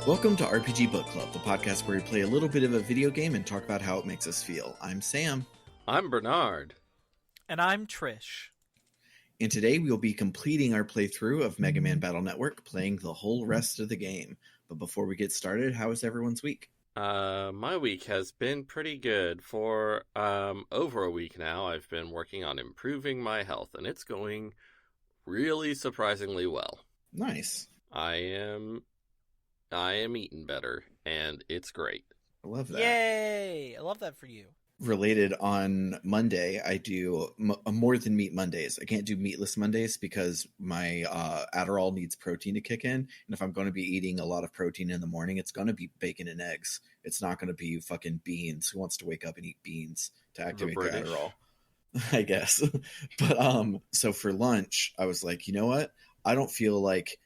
Welcome to RPG Book Club, the podcast where we play a little bit of a video game and talk about how it makes us feel. I'm Sam. I'm Bernard. And I'm Trish. And today we'll be completing our playthrough of Mega Man Battle Network, playing the whole rest of the game. But before we get started, how is everyone's week? My week has been pretty good. For over a week now, I've been working on improving my health, and it's going really surprisingly well. Nice. I am eating better, and it's great. I love that. Yay! I love that for you. Related, on Monday, I do more than meat Mondays. I can't do meatless Mondays because my Adderall needs protein to kick in. And if I'm going to be eating a lot of protein in the morning, it's going to be bacon and eggs. It's not going to be fucking beans. Who wants to wake up and eat beans to activate the Adderall? I guess. But so for lunch, I was like, you know what? I don't feel like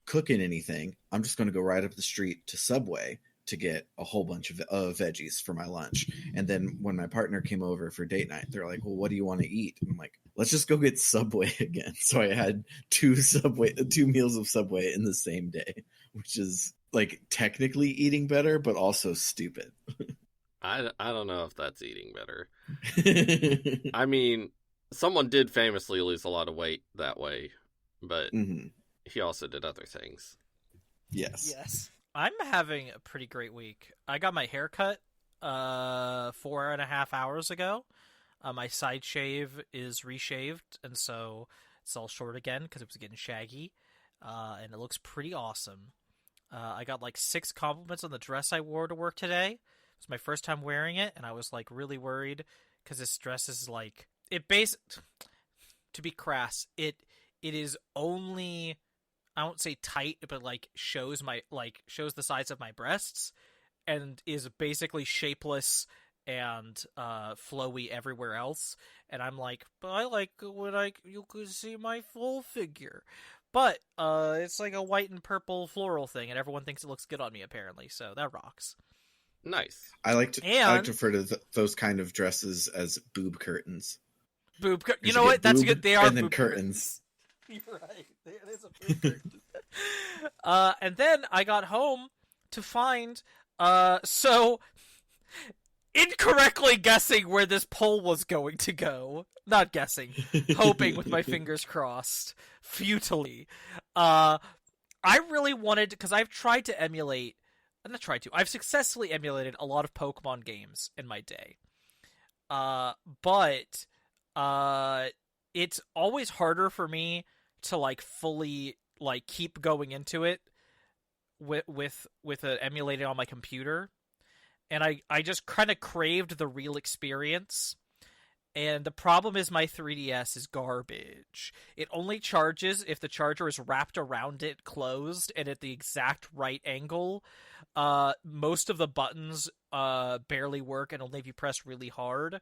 cooking anything. I'm just going to go right up the street to Subway to get a whole bunch of veggies for my lunch. And then when my partner came over for date night, they're like, well, what do you want to eat? And I'm like, let's just go get Subway again. So I had two meals of Subway in the same day, which is like technically eating better, but also stupid. I don't know if that's eating better. I mean, someone did famously lose a lot of weight that way, but he also did other things. Yes. I'm having a pretty great week. I got my hair cut 4.5 hours ago. My side shave is reshaved, and so it's all short again because it was getting shaggy, and it looks pretty awesome. I got like 6 compliments on the dress I wore to work today. It was my first time wearing it, and I was like really worried because this dress is like to be crass, it is only, I won't say tight, but like shows the size of my breasts and is basically shapeless and flowy everywhere else. And I'm like, but I like when you could see my full figure. But it's like a white and purple floral thing, and everyone thinks it looks good on me apparently, so that rocks. Nice. I like to refer to those kind of dresses as boob curtains. You know what? That's good. They are and then boob curtains. You're right. It is a boob curtain. And then I got home to find so incorrectly guessing where this poll was going to go. Not guessing, hoping with my fingers crossed, futilely. I really wanted, because I've successfully emulated a lot of Pokemon games in my day. But it's always harder for me to like fully like keep going into it with it emulated on my computer, and I just kind of craved the real experience. And the problem is my 3DS is garbage. It only charges if the charger is wrapped around it closed and at the exact right angle. Most of the buttons barely work, and only if you press really hard.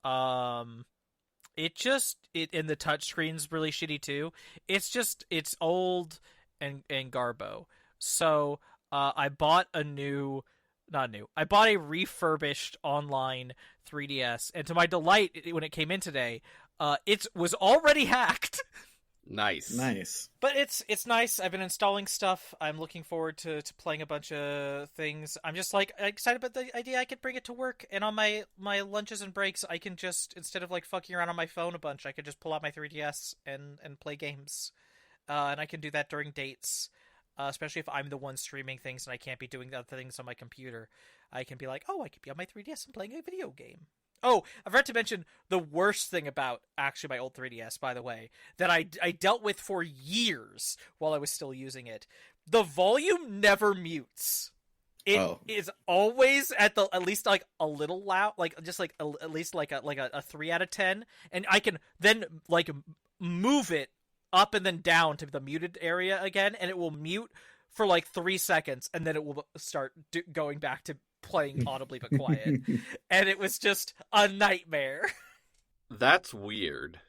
And the touchscreen's really shitty too. It's old and garbo. So I bought I bought a refurbished online 3DS, and to my delight, when it came in today, it was already hacked. Nice. But it's nice. I've been installing stuff. I'm looking forward to playing a bunch of things. I'm just like excited about the idea I could bring it to work, and on my lunches and breaks, I can just, instead of like fucking around on my phone a bunch, I could just pull out my 3DS and play games. And I can do that during dates. Especially if I'm the one streaming things and I can't be doing the other things on my computer. I can be like, oh, I could be on my 3DS and playing a video game. Oh, I forgot to mention the worst thing about actually my old 3DS, by the way, that I dealt with for years while I was still using it. The volume never mutes. It is always at least like a little loud, like just like at least like a 3 out of 10, and I can then like move it up and then down to the muted area again, and it will mute for like 3 seconds, and then it will start going back to playing audibly but quiet. And it was just a nightmare. That's weird.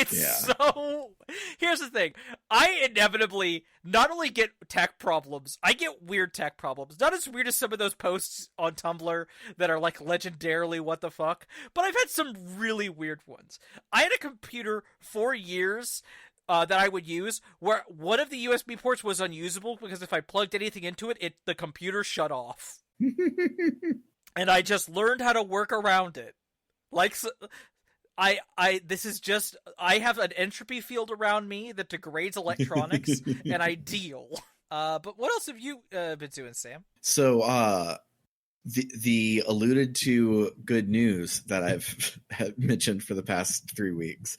So here's the thing. I inevitably not only get tech problems, I get weird tech problems. Not as weird as some of those posts on Tumblr that are like legendarily what the fuck, but I've had some really weird ones. I had a computer for years that I would use, where one of the USB ports was unusable because if I plugged anything into it, the computer shut off. And I just learned how to work around it. Like, I have an entropy field around me that degrades electronics, and I deal. But what else have you been doing, Sam? So, the alluded to good news that I've mentioned for the past 3 weeks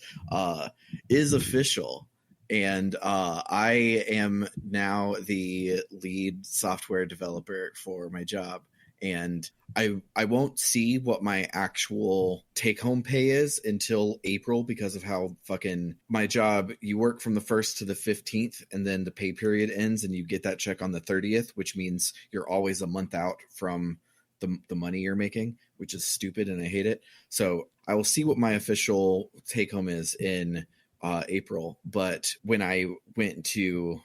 is official. And I am now the lead software developer for my job. And I won't see what my actual take-home pay is until April because of how fucking my job, you work from the 1st to the 15th, and then the pay period ends, and you get that check on the 30th, which means you're always a month out from the money you're making, which is stupid, and I hate it. So I will see what my official take-home is in April. But when I went to,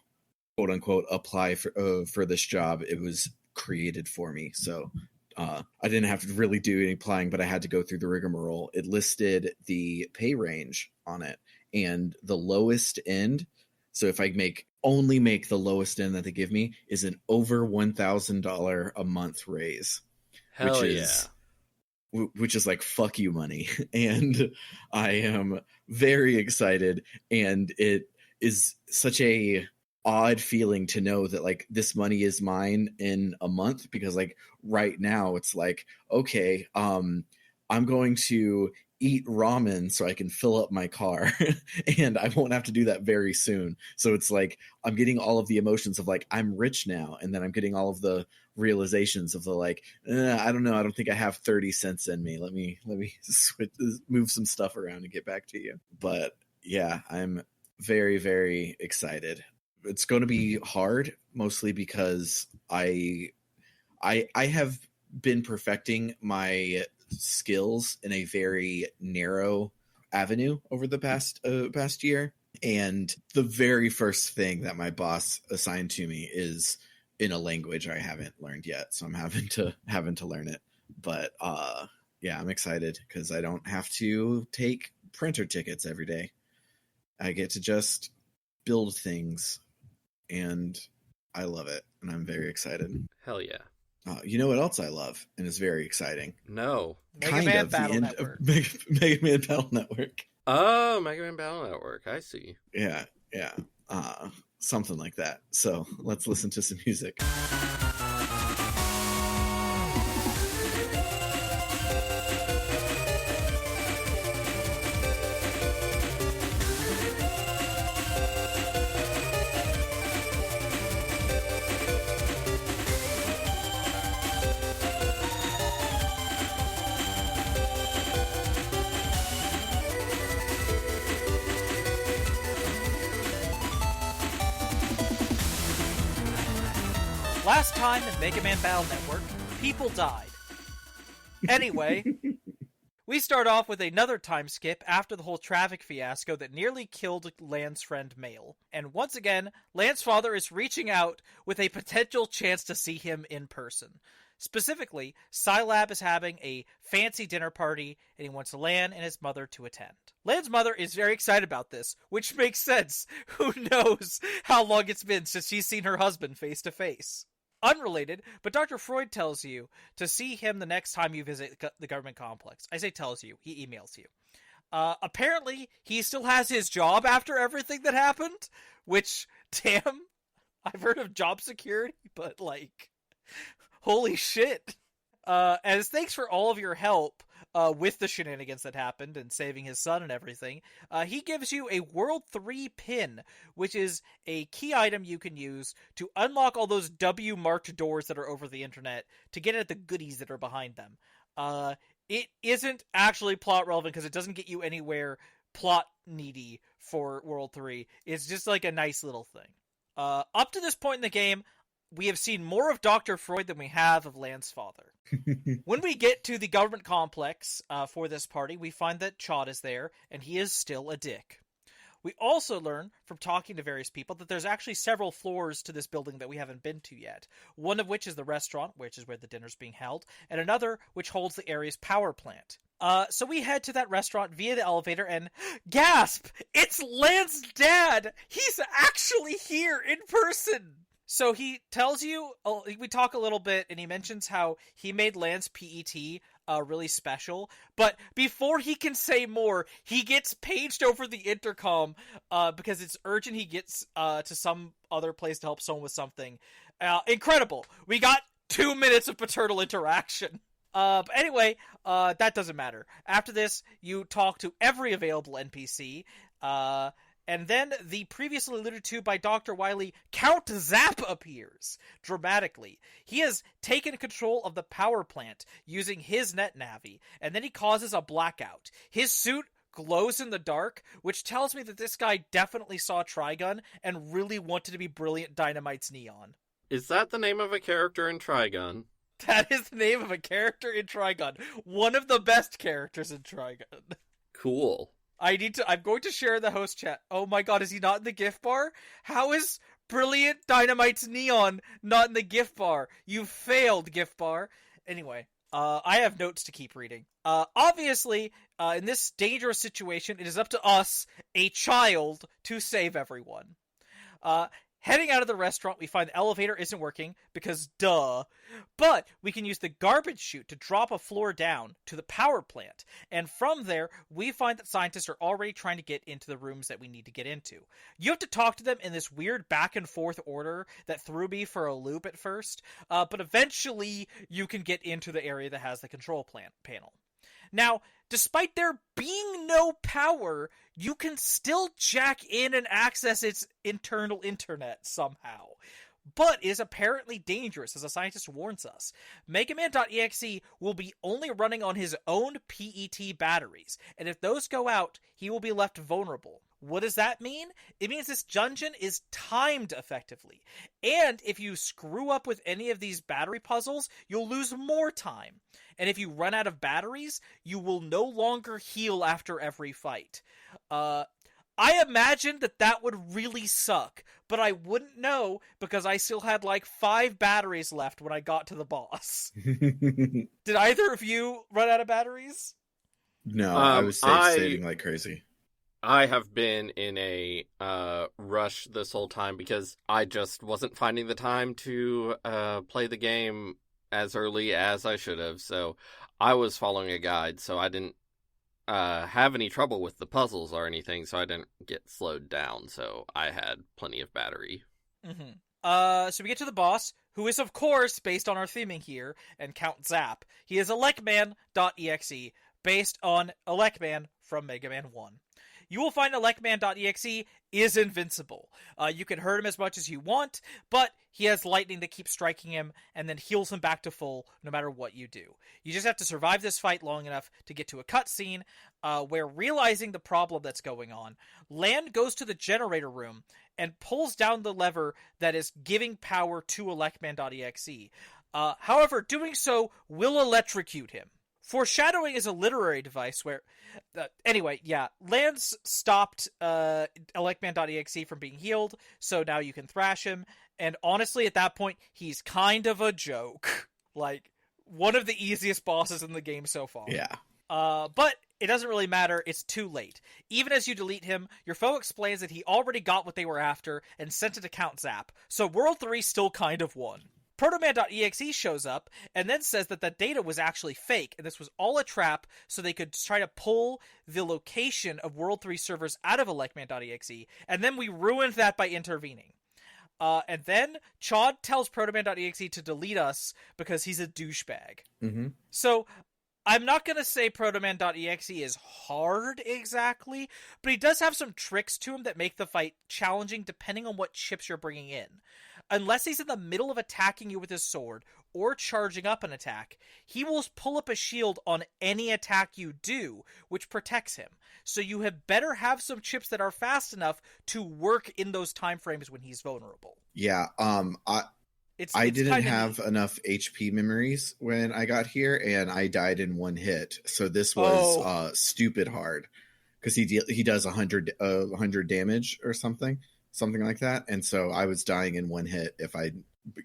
quote-unquote, apply for this job, it was created for me, so I didn't have to really do any applying, but I had to go through the rigmarole. It listed the pay range on it, and the lowest end, so if I only make the lowest end that they give me, is an over $1,000 a month raise. Hell Which is like fuck you money. And I am very excited, and it is such a odd feeling to know that like this money is mine in a month, because like right now it's like, okay, I'm going to eat ramen so I can fill up my car and I won't have to do that very soon. So it's like I'm getting all of the emotions of like I'm rich now, and then I'm getting all of the realizations of the like I don't know, I don't think I have 30 cents in me. Let me move some stuff around and get back to you. But yeah, I'm very, very excited. It's going to be hard, mostly because I have been perfecting my skills in a very narrow avenue over the past year. And the very first thing that my boss assigned to me is in a language I haven't learned yet. So I'm having to learn it. But yeah, I'm excited because I don't have to take printer tickets every day. I get to just build things, and I love it, and I'm very excited. Hell yeah. You know what else I love and is very exciting? No. MagicMan Battle Network. MagicMan Battle Network. Oh, MagicMan Battle Network. I see. Yeah. Something like that. So let's listen to some music. Last time in Mega Man Battle Network, people died. Anyway, we start off with another time skip after the whole traffic fiasco that nearly killed Lan's friend Mail. And once again, Lan's father is reaching out with a potential chance to see him in person. Specifically, Scilab is having a fancy dinner party, and he wants Lan and his mother to attend. Lan's mother is very excited about this, which makes sense. Who knows how long it's been since she's seen her husband face to face. Unrelated, but Dr. Freud tells you to see him the next time you visit the government complex. I say tells you, he emails you. Apparently, he still has his job after everything that happened, which, damn, I've heard of job security, but like, holy shit. As thanks for all of your help with the shenanigans that happened and saving his son and everything, he gives you a World 3 pin, which is a key item you can use to unlock all those W-marked doors that are over the internet to get at the goodies that are behind them. It isn't actually plot relevant because it doesn't get you anywhere plot needy for World 3. It's just like a nice little thing. Up to this point in the game, we have seen more of Dr. Freud than we have of Lan's father. When we get to the government complex for this party, we find that Chad is there, and he is still a dick. We also learn from talking to various people that there's actually several floors to this building that we haven't been to yet. One of which is the restaurant, which is where the dinner's being held, and another which holds the area's power plant. So we head to that restaurant via the elevator and gasp! It's Lan's dad! He's actually here in person! So he tells you, we talk a little bit, and he mentions how he made Lan's PET really special. But before he can say more, he gets paged over the intercom because it's urgent he gets to some other place to help someone with something. Incredible. We got 2 minutes of paternal interaction. But anyway, that doesn't matter. After this, you talk to every available NPC, and then the previously alluded to by Dr. Wily, Count Zap appears, dramatically. He has taken control of the power plant using his net navi, and then he causes a blackout. His suit glows in the dark, which tells me that this guy definitely saw Trigun and really wanted to be Brilliant Dynamite's Neon. Is that the name of a character in Trigun? That is the name of a character in Trigun. One of the best characters in Trigun. Cool. I'm going to share the host chat. Oh my god, is he not in the gift bar? How is Brilliant Dynamite's Neon not in the gift bar? You failed, gift bar. Anyway, I have notes to keep reading. Obviously, in this dangerous situation, it is up to us, a child, to save everyone. Heading out of the restaurant, we find the elevator isn't working, because duh. But we can use the garbage chute to drop a floor down to the power plant. And from there, we find that scientists are already trying to get into the rooms that we need to get into. You have to talk to them in this weird back and forth order that threw me for a loop at first. But eventually, you can get into the area that has the control panel. Now, despite there being no power, you can still jack in and access its internal internet somehow. But it is apparently dangerous, as a scientist warns us. MagicMan.exe will be only running on his own PET batteries, and if those go out, he will be left vulnerable. What does that mean? It means this dungeon is timed effectively. And if you screw up with any of these battery puzzles, you'll lose more time. And if you run out of batteries, you will no longer heal after every fight. I imagined that would really suck, but I wouldn't know because I still had like 5 batteries left when I got to the boss. Did either of you run out of batteries? No, I was saving like crazy. I have been in a rush this whole time because I just wasn't finding the time to play the game as early as I should have. So I was following a guide, so I didn't have any trouble with the puzzles or anything, so I didn't get slowed down. So I had plenty of battery. Mm-hmm. So we get to the boss, who is, of course, based on our theming here, and Count Zap. He is ElecMan.exe, based on ElecMan from Mega Man 1. You will find ElecMan.exe is invincible. You can hurt him as much as you want, but he has lightning that keeps striking him and then heals him back to full no matter what you do. You just have to survive this fight long enough to get to a cutscene where, realizing the problem that's going on, Lan goes to the generator room and pulls down the lever that is giving power to ElecMan.exe. However, doing so will electrocute him. Foreshadowing is a literary device where... Lance stopped ElecMan.exe from being healed, so now you can thrash him, and honestly, at that point, he's kind of a joke. Like, one of the easiest bosses in the game so far. Yeah. But it doesn't really matter, it's too late. Even as you delete him, your foe explains that he already got what they were after and sent it to Count Zap, so World 3 still kind of won. Protoman.exe shows up and then says that the data was actually fake and this was all a trap so they could try to pull the location of World 3 servers out of ElecMan.exe, and then we ruined that by intervening. And then Chod tells Protoman.exe to delete us because he's a douchebag. Mm-hmm. So I'm not going to say Protoman.exe is hard exactly, but he does have some tricks to him that make the fight challenging depending on what chips you're bringing in. Unless he's in the middle of attacking you with his sword, or charging up an attack, he will pull up a shield on any attack you do, which protects him. So you had better have some chips that are fast enough to work in those time frames when he's vulnerable. Yeah, I didn't have enough HP memories when I got here, and I died in one hit. So this was stupid hard. because he does 100 damage or something like that. And so I was dying in one hit if I.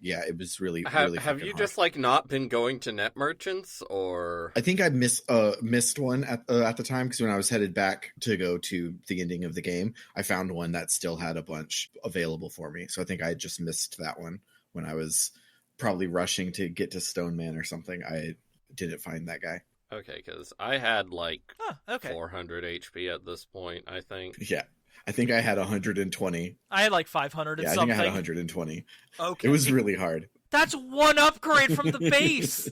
Yeah, it was really really. Have you hard. just like not been going to net merchants, or I think I missed one at the time, because when I was headed back to go to the ending of the game, I found one that still had a bunch available for me. So I think I just missed that one when I was probably rushing to get to Stone Man or something. I didn't find that guy. Okay, because I had like okay. 400 HP at this point, I think. Yeah. I think I had 120. I had like 500 and yeah, something. I think I had 120. Okay. It was really hard. That's one upgrade from the base!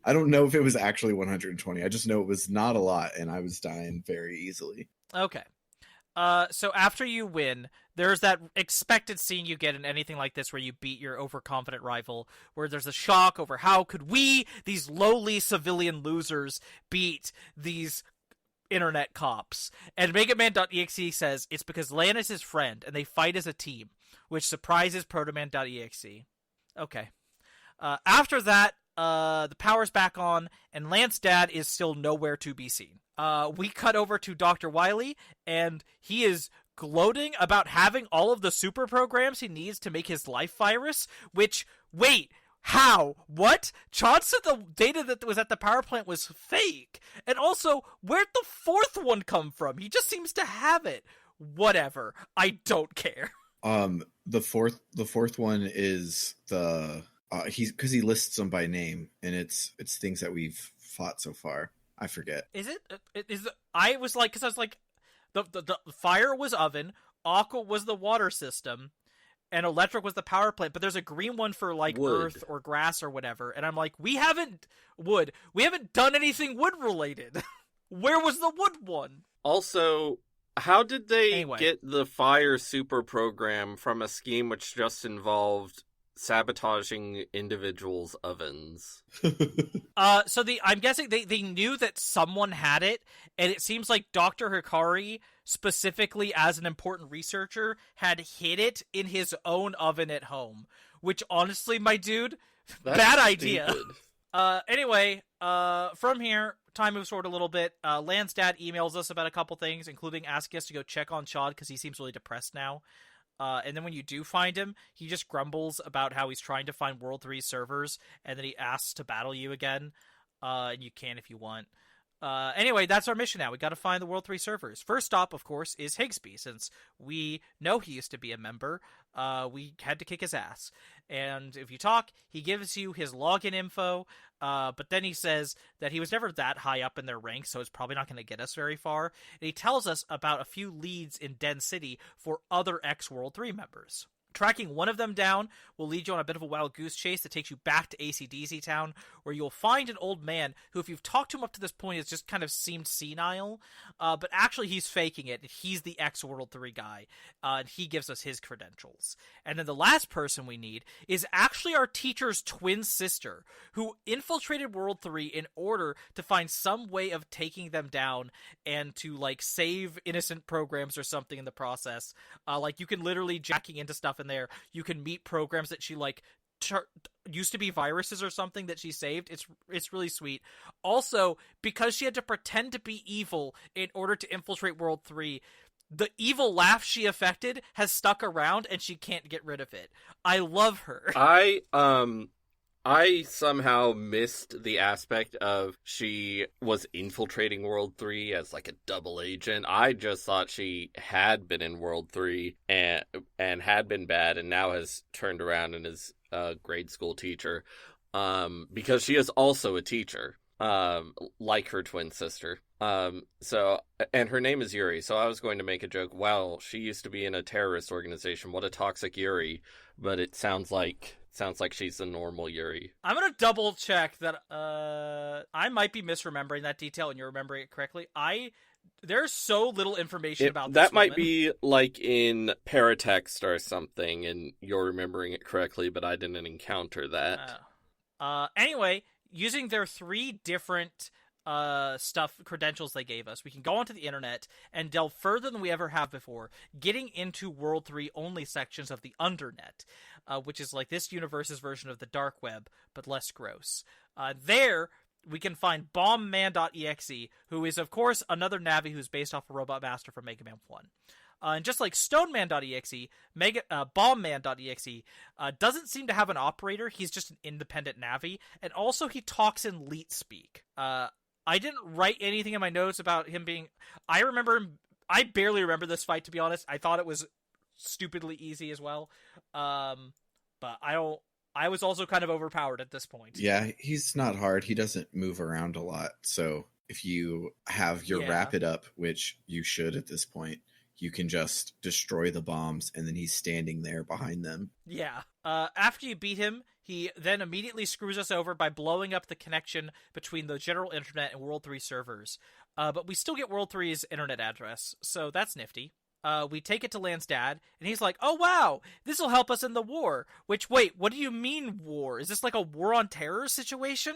I don't know if it was actually 120. I just know it was not a lot, and I was dying very easily. Okay. So after you win, there's that expected scene you get in anything like this where you beat your overconfident rival, where there's a shock over how could we, these lowly civilian losers, beat these internet cops. And MagicMan.exe says it's because Lan is his friend, and they fight as a team, which surprises Protoman.exe. Okay. After that, the power's back on, and Lan's dad is still nowhere to be seen. We cut over to Dr. Wily, and he is gloating about having all of the super programs he needs to make his life virus, which, wait, how? What? Chad said the data that was at the power plant was fake. And also, where'd the fourth one come from? He just seems to have it. Whatever. I don't care. The fourth one is the because he lists them by name, and it's things that we've fought so far. I forget. Is it? I was like, because I was like, the fire was oven, aqua was the water system, and electric was the power plant. But there's a green one for like wood. earth or grass or whatever. And I'm like, we haven't done anything wood related. Where was the wood one? Also, how did they Anyway. get the fire super program from a scheme which just involved sabotaging individuals' ovens? So I'm guessing they knew that someone had it, and it seems like Dr. Hikari, specifically as an important researcher, had hid it in his own oven at home. Which, honestly, my dude, That's bad idea. stupid. Anyway, from here, time moves forward a little bit. Lan's dad emails us about a couple things, including asking us to go check on Chad because he seems really depressed now. And then when you do find him, he just grumbles about how he's trying to find World 3 servers, and then he asks to battle you again. And you can if you want. Anyway, that's our mission now. We got to find the World 3 servers. First stop, of course, is Higsby, since we know he used to be a member. We had to kick his ass. And if you talk, he gives you his login info, but then he says that he was never that high up in their ranks, so it's probably not going to get us very far. And he tells us about a few leads in Den City for other ex-World 3 members. Tracking one of them down will lead you on a bit of a wild goose chase that takes you back to AC/DC Town, where you'll find an old man who, if you've talked to him up to this point, has just kind of seemed senile, but actually he's faking it. He's the ex-World 3 guy, and he gives us his credentials. And then the last person we need is actually our teacher's twin sister, who infiltrated World 3 in order to find some way of taking them down and to, like, save innocent programs or something in the process. Like, you can literally jacking into stuff in there. You can meet programs that she like used to be viruses or something that she saved. It's really sweet. Also, because she had to pretend to be evil in order to infiltrate World 3, the evil laugh she affected has stuck around and she can't get rid of it. I love her. I somehow missed the aspect of she was infiltrating World 3 as like a double agent. I just thought she had been in World 3 and had been bad and now has turned around and is a grade school teacher. Because she is also a teacher, like her twin sister. And her name is Yuri, so I was going to make a joke, wow, she used to be in a terrorist organization, what a toxic Yuri, but it sounds like she's a normal Yuri. I'm gonna double check that. I might be misremembering that detail, and you're remembering it correctly. There's so little information about this that might woman. be like in paratext or something, and you're remembering it correctly, but I didn't encounter that. Anyway, using their 3 different credentials they gave us, we can go onto the internet and delve further than we ever have before, getting into World 3 only sections of the Undernet, which is like this universe's version of the dark web, but less gross. There, we can find BombMan.exe, who is, of course, another Navi who's based off a Robot Master from Mega Man 1. And just like StoneMan.exe, BombMan.exe doesn't seem to have an operator. He's just an independent Navi. And also he talks in Leet speak. I didn't write anything in my notes about him being... I barely remember this fight, to be honest. I thought it was stupidly easy as well. But I was also kind of overpowered at this point. Yeah, he's not hard. He doesn't move around a lot. So if you have your Rapid up, which you should at this point, you can just destroy the bombs, and then he's standing there behind them. Yeah. After you beat him, he then immediately screws us over by blowing up the connection between the general internet and World 3 servers. But we still get World 3's internet address, so that's nifty. We take it to Lan's dad, and he's like, oh wow, this will help us in the war. Which, wait, what do you mean war? Is this like a war on terror situation?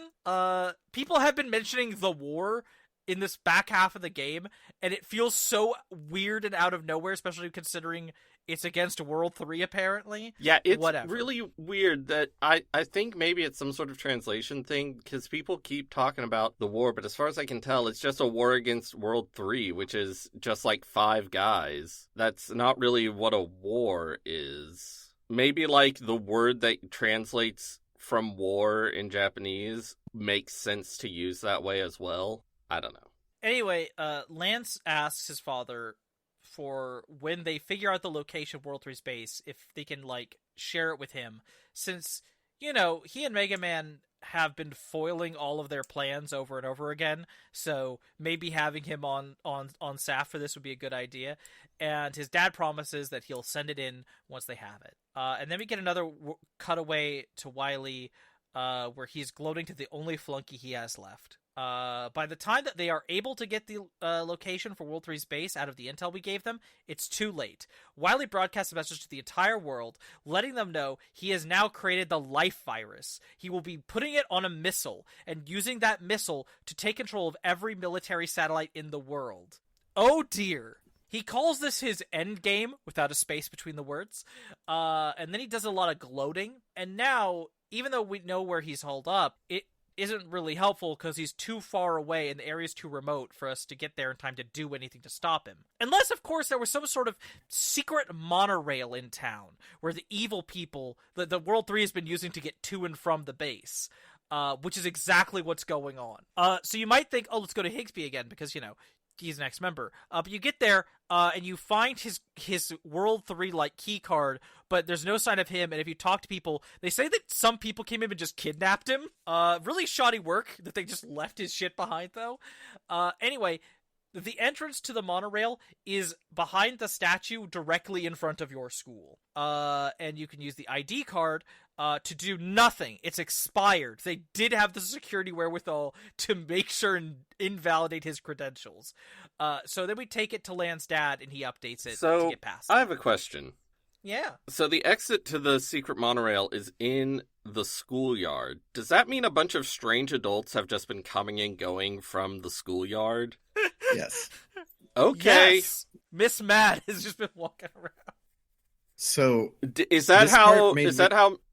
People have been mentioning the war in this back half of the game, and it feels so weird and out of nowhere, especially considering it's against World 3, apparently. Yeah, it's really weird that I think maybe it's some sort of translation thing, because people keep talking about the war, but as far as I can tell, it's just a war against World 3, which is just like 5 guys. That's not really what a war is. Maybe like the word that translates from war in Japanese makes sense to use that way as well. I don't know. Anyway, Lance asks his father for when they figure out the location of World 3's base, if they can, like, share it with him. Since, you know, he and Mega Man have been foiling all of their plans over and over again, so maybe having him on staff for this would be a good idea. And his dad promises that he'll send it in once they have it. And then we get another cutaway to Wily, where he's gloating to the only flunky he has left. By the time that they are able to get the location for World 3's base out of the intel we gave them, it's too late. Wily broadcasts a message to the entire world, letting them know he has now created the life virus. He will be putting it on a missile, and using that missile to take control of every military satellite in the world. Oh dear. He calls this his end game, without a space between the words, and then he does a lot of gloating, and now, even though we know where he's holed up, it isn't really helpful because he's too far away and the area's too remote for us to get there in time to do anything to stop him. Unless, of course, there was some sort of secret monorail in town where the evil people, the World 3 has been using to get to and from the base, which is exactly what's going on. So you might think, oh, let's go to Higsby again because, you know, he's an ex-member. But you get there, and you find his World 3, like, key card, but there's no sign of him, and if you talk to people, they say that some people came in and just kidnapped him. Really shoddy work that they just left his shit behind, though. Anyway, the entrance to the monorail is behind the statue directly in front of your school. And you can use the ID card to do nothing. It's expired. They did have the security wherewithal to make sure and invalidate his credentials. So then we take it to Lan's dad, and he updates it to get past it. I have a question. Yeah. So the exit to the secret monorail is in the schoolyard. Does that mean a bunch of strange adults have just been coming and going from the schoolyard? Yes. Okay. Yes. Miss Mad has just been walking around. So is that how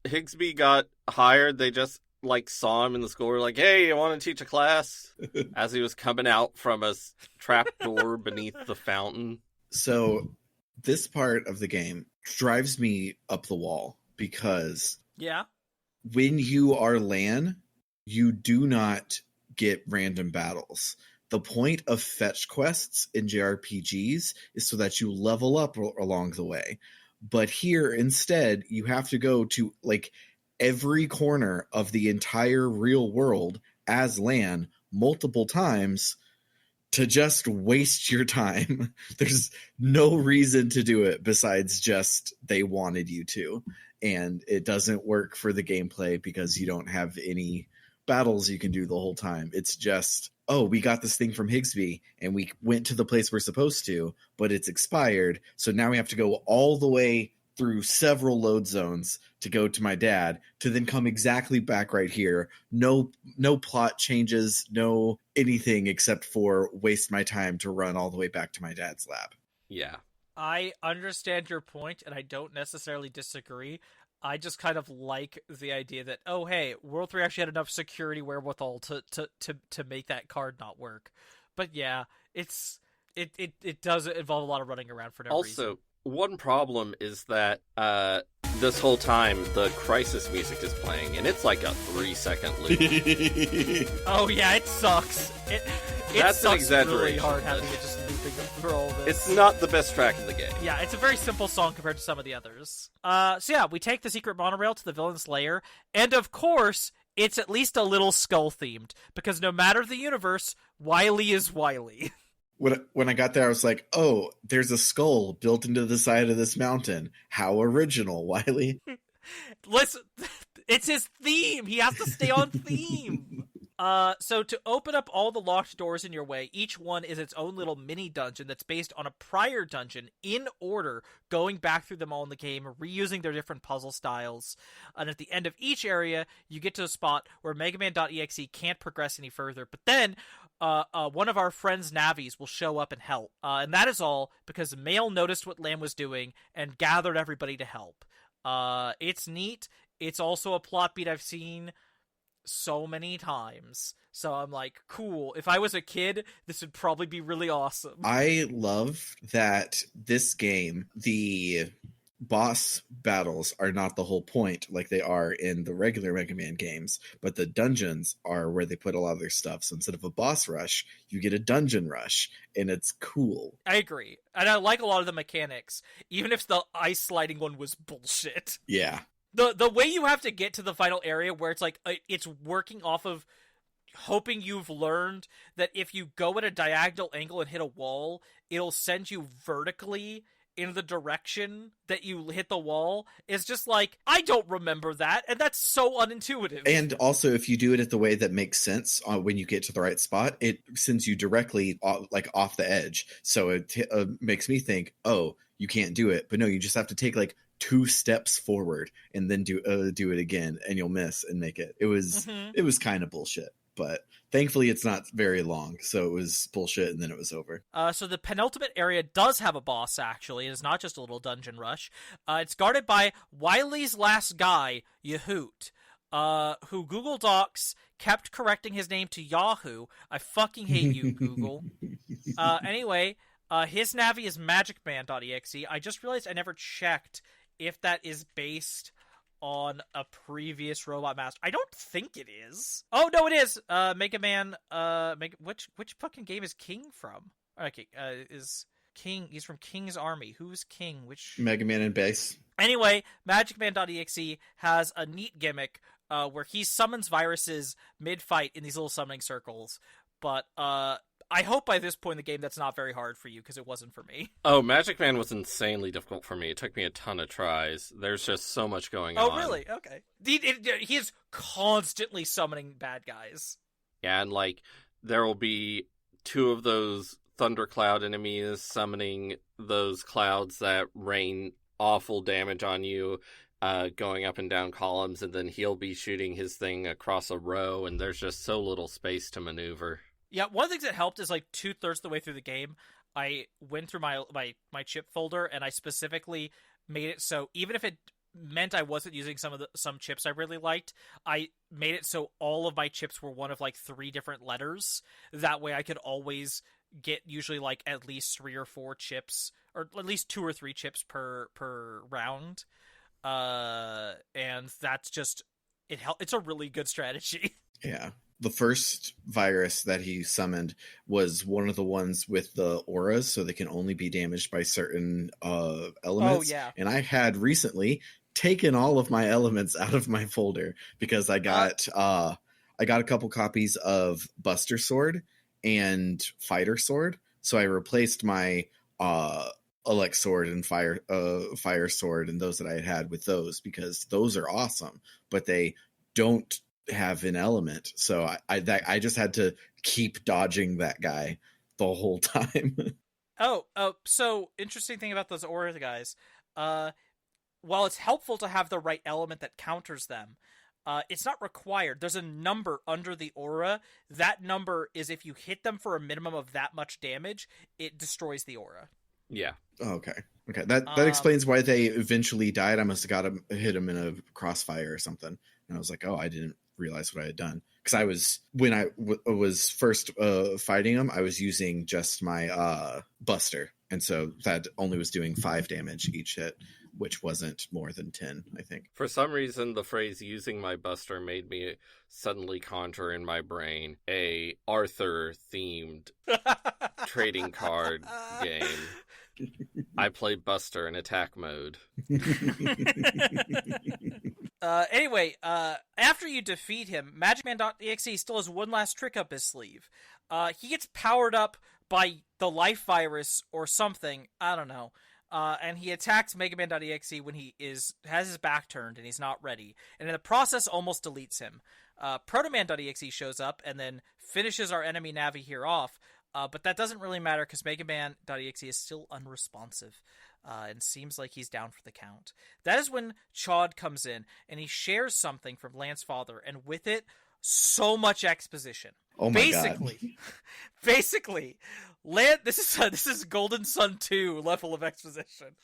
Higsby got hired? They just like saw him in the school, were like, "Hey, you want to teach a class?" As he was coming out from a trap door beneath the fountain. So this part of the game drives me up the wall because when you are Lan, you do not get random battles. The point of fetch quests in JRPGs is so that you level up along the way. But here, instead, you have to go to, like, every corner of the entire real world as Lan multiple times to just waste your time. There's no reason to do it besides just they wanted you to. And it doesn't work for the gameplay because you don't have any battles you can do the whole time. It's just, oh, we got this thing from Higsby and we went to the place we're supposed to, but it's expired. So now we have to go all the way through several load zones to go to my dad to then come exactly back right here. No plot changes, no anything except for waste my time to run all the way back to my dad's lab. Yeah. I understand your point, and I don't necessarily disagree. I just kind of like the idea that, oh hey, World 3 actually had enough security wherewithal to make that card not work. But yeah, it does involve a lot of running around for no reason. Also, one problem is that this whole time the Crisis music is playing, and it's like a 3-second loop. Oh yeah, it sucks. That's an sucks exaggeration. really hard having it just looping for all this. It's not the best track in the game. Yeah, it's a very simple song compared to some of the others. So yeah, we take the secret monorail to the villain's lair, and of course, it's at least a little skull-themed, because no matter the universe, Wily is Wily. When I got there, I was like, oh, there's a skull built into the side of this mountain. How original, Wily. Listen, it's his theme. He has to stay on theme. So to open up all the locked doors in your way, each one is its own little mini dungeon that's based on a prior dungeon in order, going back through them all in the game, reusing their different puzzle styles. And at the end of each area, you get to a spot where MagicMan.exe can't progress any further, but then one of our friends' navies will show up and help. And that is all because Mail noticed what Lamb was doing and gathered everybody to help. It's neat. It's also a plot beat I've seen so many times. So I'm like, cool. If I was a kid, this would probably be really awesome. I love that this game, the boss battles are not the whole point like they are in the regular Mega Man games, but the dungeons are where they put a lot of their stuff. So instead of a boss rush, you get a dungeon rush, and it's cool. I agree. And I like a lot of the mechanics, even if the ice sliding one was bullshit. Yeah. The way you have to get to the final area where it's like, it's working off of hoping you've learned that if you go at a diagonal angle and hit a wall, it'll send you vertically in the direction that you hit the wall, is just like, I don't remember that, and that's so unintuitive. And also, if you do it at the way that makes sense when you get to the right spot, it sends you directly off the edge. So it makes me think, oh, you can't do it. But no, you just have to take like 2 steps forward and then do it again, and you'll miss and make it. It was kind of bullshit, but thankfully it's not very long, so it was bullshit and then it was over. So the penultimate area does have a boss, actually. It's not just a little dungeon rush. It's guarded by Wily's last guy, Yahoot, who Google Docs kept correcting his name to Yahoo. I fucking hate you, Google. Anyway, his Navi is MagicMan.exe. I just realized I never checked if that is based on a previous Robot Master. I don't think it is. Oh, no, it is. Mega Man, which fucking game is King from? Okay, is King, he's from King's Army. Who's King? Which? Mega Man and Base. Anyway, MagicMan.exe has a neat gimmick, where he summons viruses mid-fight in these little summoning circles, but, I hope by this point in the game that's not very hard for you, because it wasn't for me. Oh, Magic Man was insanely difficult for me. It took me a ton of tries. There's just so much going on. Oh, really? Okay. He is constantly summoning bad guys. Yeah, and like, there will be 2 of those thundercloud enemies summoning those clouds that rain awful damage on you, going up and down columns, and then he'll be shooting his thing across a row, and there's just so little space to maneuver. Yeah, one of the things that helped is like 2/3 of the way through the game, I went through my chip folder, and I specifically made it so even if it meant I wasn't using some chips I really liked, I made it so all of my chips were one of like 3 different letters. That way I could always get usually like at least 3 or 4 chips, or at least 2 or 3 chips per round. And that's just it's a really good strategy. Yeah. The first virus that he summoned was one of the ones with the auras, so they can only be damaged by certain elements. Oh, yeah. And I had recently taken all of my elements out of my folder because I got a couple copies of Buster Sword and Fighter Sword. So I replaced my Elect Sword and Fire Sword and those that I had with those, because those are awesome, but they don't have an element. So I just had to keep dodging that guy the whole time. So interesting thing about those aura guys. While it's helpful to have the right element that counters them, it's not required. There's a number under the aura. That number is if you hit them for a minimum of that much damage, it destroys the aura. Yeah. Oh, okay. Okay, that explains why they eventually died. I must have hit him in a crossfire or something, and I was like, oh, I didn't realize what I had done, because I was when I was first fighting him, I was using just my Buster, and so that only was doing 5 damage each hit, which wasn't more than 10, I think. For some reason, the phrase "using my Buster" made me suddenly conjure in my brain a Arthur-themed trading card game. I play Buster in attack mode. Anyway, after you defeat him, MagicMan.exe still has one last trick up his sleeve. He gets powered up by the life virus or something. I don't know. And he attacks MegaMan.exe when he has his back turned and he's not ready. And in the process, almost deletes him. Protoman.exe shows up and then finishes our enemy Navi here off. But that doesn't really matter because MegaMan.exe is still unresponsive. And seems like he's down for the count. That is when Chod comes in and he shares something from Lance's father, and with it, so much exposition. Oh my god! Basically, this is Golden Sun 2 level of exposition.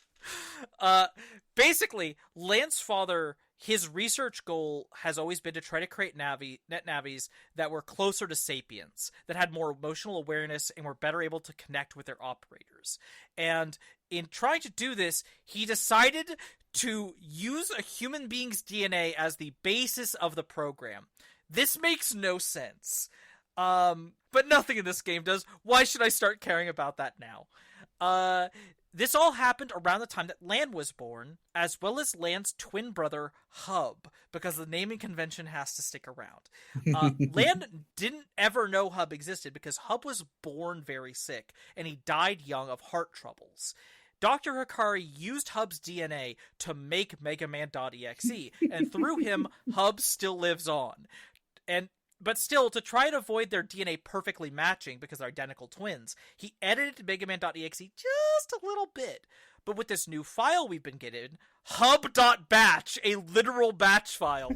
Basically, Lance's father, his research goal has always been to try to create net navis that were closer to sapiens, that had more emotional awareness and were better able to connect with their operators. And in trying to do this, he decided to use a human being's DNA as the basis of the program. This makes no sense. But nothing in this game does. Why should I start caring about that now? This all happened around the time that Lan was born, as well as Lan's twin brother, Hub, because the naming convention has to stick around. Lan didn't ever know Hub existed because Hub was born very sick, and he died young of heart troubles. Dr. Hikari used Hub's DNA to make MegaMan.exe, and through him, Hub still lives on. But still, to try and avoid their DNA perfectly matching because they're identical twins, he edited MegaMan.exe just a little bit. But with this new file we've been getting, hub.batch, a literal batch file.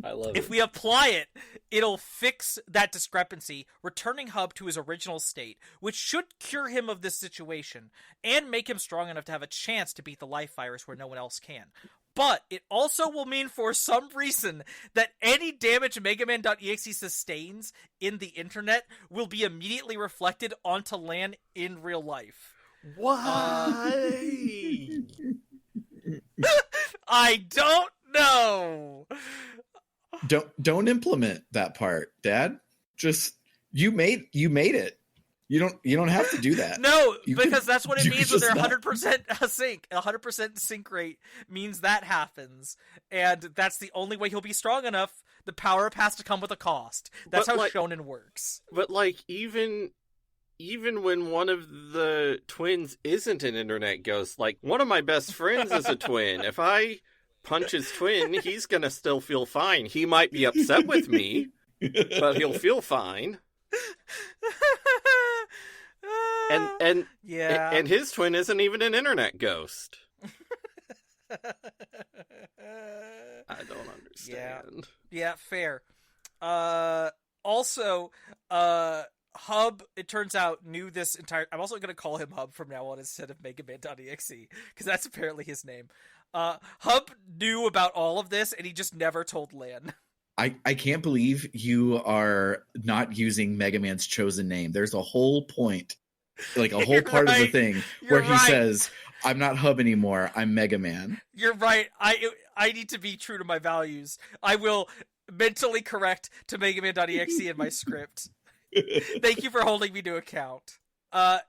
I love it. If we apply it, it'll fix that discrepancy, returning Hub to his original state, which should cure him of this situation, and make him strong enough to have a chance to beat the life virus where no one else can. But it also will mean, for some reason, that any damage MegaMan.exe sustains in the internet will be immediately reflected onto Lan in real life. Why? I don't know. Don't implement that part, Dad. Just you made it. You don't have to do that. No, because that's what it means when they're 100% sync. 100% sync rate means that happens, and that's the only way he'll be strong enough. The power-up has to come with a cost. That's how Shonen works. But even when one of the twins isn't an internet ghost, like one of my best friends is a twin. If I punch his twin, he's gonna still feel fine. He might be upset with me, but he'll feel fine. And his twin isn't even an internet ghost. I don't understand. Yeah, fair. Also, Hub, it turns out, knew this entire... I'm also going to call him Hub from now on instead of MegaMan.exe, because that's apparently his name. Hub knew about all of this, and he just never told Lan. I can't believe you are not using Mega Man's chosen name. There's a whole point, like a whole part of the thing where he says, I'm not Hub anymore, I'm Mega Man. You're right. I need to be true to my values. I will mentally correct to MegaMan.exe in my script. Thank you for holding me to account.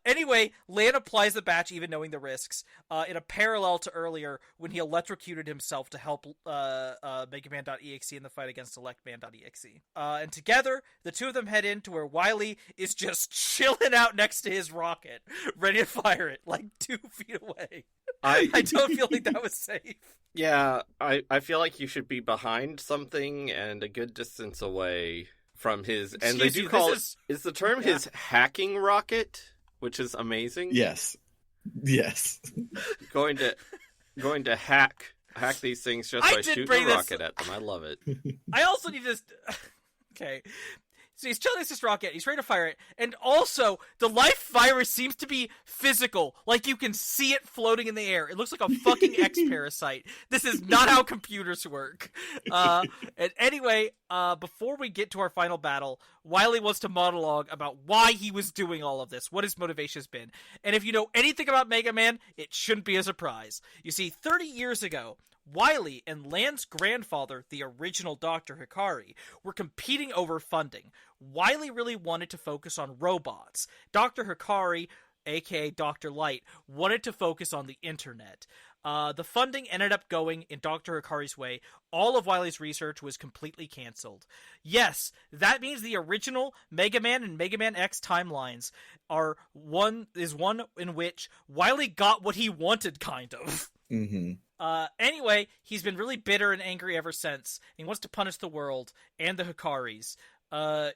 Anyway, Lan applies the batch even knowing the risks, in a parallel to earlier when he electrocuted himself to help MegaMan.exe in the fight against ElecMan.exe. And together, the two of them head in to where Wily is just chilling out next to his rocket, ready to fire it, like 2 feet away. I don't feel like that was safe. Yeah, I feel like you should be behind something and a good distance away from his... And they do call it... Is the term his hacking rocket? Which is amazing. Yes. Going to hack these things just by shooting a rocket at them. I love it. I also need to... Okay. So he's chilling this rocket, he's ready to fire it, and also, the life virus seems to be physical. Like, you can see it floating in the air. It looks like a fucking X-parasite. This is not how computers work. And anyway, before we get to our final battle, Wily wants to monologue about why he was doing all of this, what his motivation has been. And if you know anything about Mega Man, it shouldn't be a surprise. You see, 30 years ago, Wily and Lan's grandfather, the original Dr. Hikari, were competing over funding. Wily really wanted to focus on robots. Dr. Hikari, aka Dr. Light, wanted to focus on the internet. The funding ended up going in Dr. Hikari's way. All of Wily's research was completely cancelled. Yes, that means the original Mega Man and Mega Man X timelines are one in which Wily got what he wanted, kind of. Mm-hmm. Anyway, he's been really bitter and angry ever since. He wants to punish the world and the Hikaris.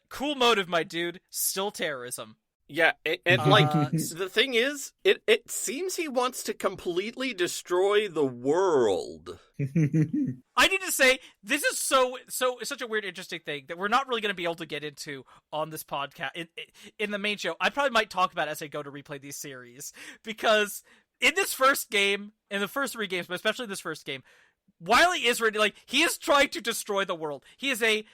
Cool motive, my dude. Still terrorism. Yeah, and like, the thing is, it seems he wants to completely destroy the world. I need to say, this is such a weird, interesting thing that we're not really going to be able to get into on this podcast, in the main show. I probably might talk about it as I go to replay these series, because in this first game, in the first 3 games, but especially this first game, Wily is ready, like, he is trying to destroy the world. He is a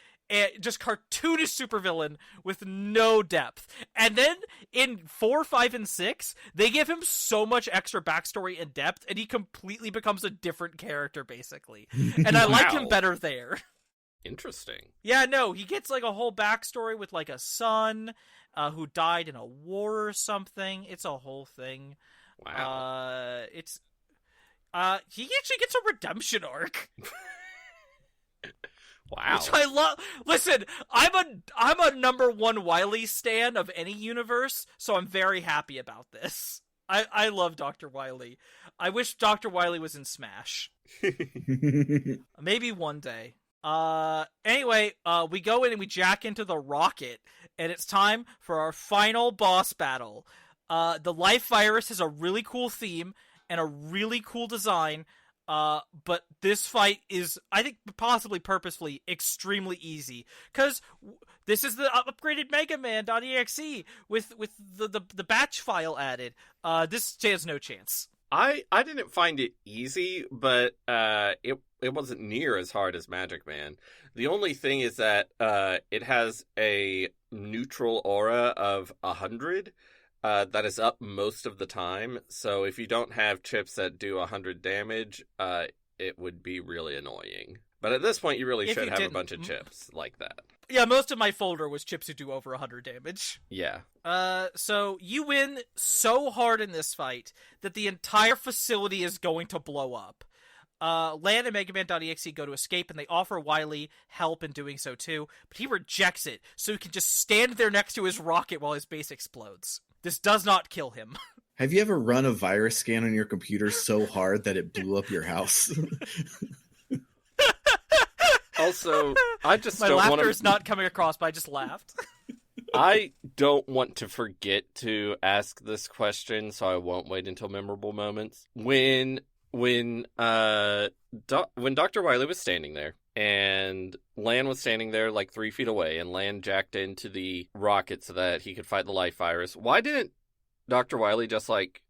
just cartoonish supervillain with no depth. And then in 4, 5, and 6, they give him so much extra backstory and depth, and he completely becomes a different character, basically. And I like him better there. Interesting. Yeah, no, he gets like a whole backstory with like a son who died in a war or something. It's a whole thing. Wow. He actually gets a redemption arc. Wow. Which I love. Listen, I'm a number 1 Wily stan of any universe, so I'm very happy about this. I love Dr. Wily. I wish Dr. Wily was in Smash. Maybe one day. Anyway, we go in and we jack into the rocket, and it's time for our final boss battle. The life virus has a really cool theme and a really cool design. But this fight is, I think, possibly purposefully extremely easy, because this is the upgraded Mega Man.exe with the batch file added. This stands no chance. I didn't find it easy, but it wasn't near as hard as MagicMan. The only thing is that it has a neutral aura of 100. That is up most of the time, so if you don't have chips that do 100 damage, it would be really annoying. But at this point, you really should have a bunch of chips like that. Yeah, most of my folder was chips who do over 100 damage. Yeah. So you win so hard in this fight that the entire facility is going to blow up. Lan and MegaMan.exe go to escape, and they offer Wily help in doing so too, but he rejects it, so he can just stand there next to his rocket while his base explodes. This does not kill him. Have you ever run a virus scan on your computer so hard that it blew up your house? Also, I just My don't want to... laughter is not coming across, but I just laughed. I don't want to forget to ask this question, so I won't wait until memorable moments. When Dr. Wily was standing there, and Lan was standing there like 3 feet away, and Lan jacked into the rocket so that he could fight the life virus, why didn't Dr. Wily just, like,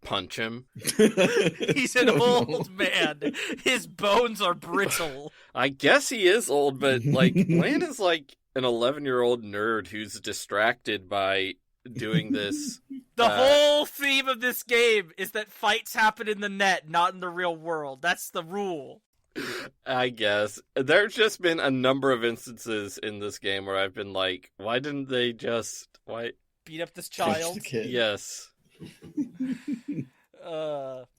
punch him? He's an old man. His bones are brittle. I guess he is old, but, like, Lan is, like, an 11-year-old nerd who's distracted by doing this. The whole theme of this game is that fights happen in the net, not in the real world. That's the rule. I guess. There's just been a number of instances in this game where I've been like, why didn't they just... beat up this child? Yes.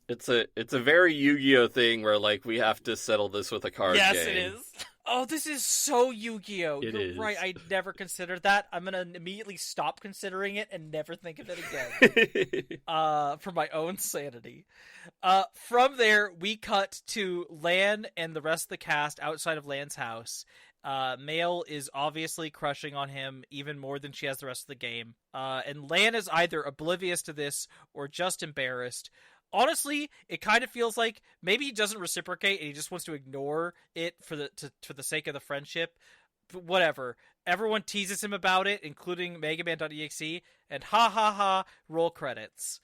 It's a very Yu-Gi-Oh thing where, like, we have to settle this with a card game. Yes, it is. Oh, this is so Yu-Gi-Oh! It You're is. right, I never considered that. I'm gonna immediately stop considering it and never think of it again. For my own sanity. From there, we cut to Lan and the rest of the cast outside of Lan's house. Mail is obviously crushing on him even more than she has the rest of the game. And Lan is either oblivious to this or just embarrassed. Honestly, it kind of feels like maybe he doesn't reciprocate and he just wants to ignore it for the sake of the friendship. whatever. Everyone teases him about it, including MagicMan.exe, and ha ha ha, roll credits.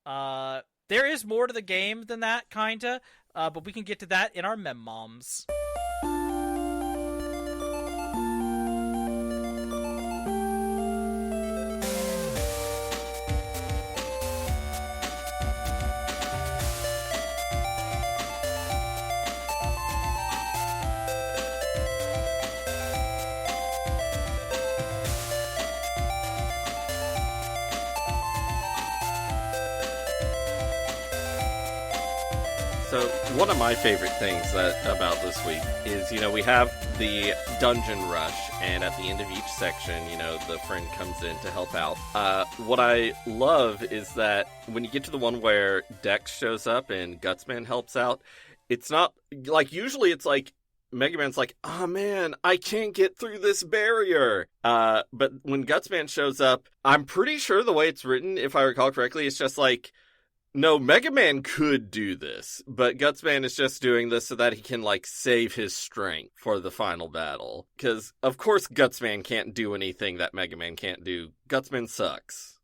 There is more to the game than that, kinda, but we can get to that in our mem-moms. So one of my favorite things about this week is, we have the dungeon rush, and at the end of each section, the friend comes in to help out. What I love is that when you get to the one where Dex shows up and Gutsman helps out, it's not, usually it's MegaMan's oh man, I can't get through this barrier. But when Gutsman shows up, I'm pretty sure the way it's written, if I recall correctly, it's just no, MegaMan could do this, but Gutsman is just doing this so that he can, save his strength for the final battle. Because, of course, Gutsman can't do anything that MegaMan can't do. Gutsman sucks.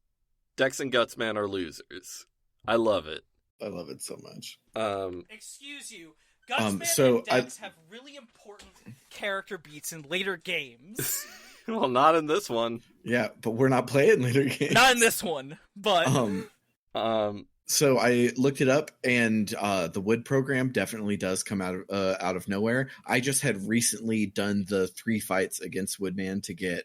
Dex and Gutsman are losers. I love it. I love it so much. Excuse you. Gutsman and Dex have really important character beats in later games. Well, not in this one. Yeah, but we're not playing later games. Not in this one, but... So I looked it up, and the wood program definitely does come out of nowhere. I just had recently done the 3 fights against Woodman to get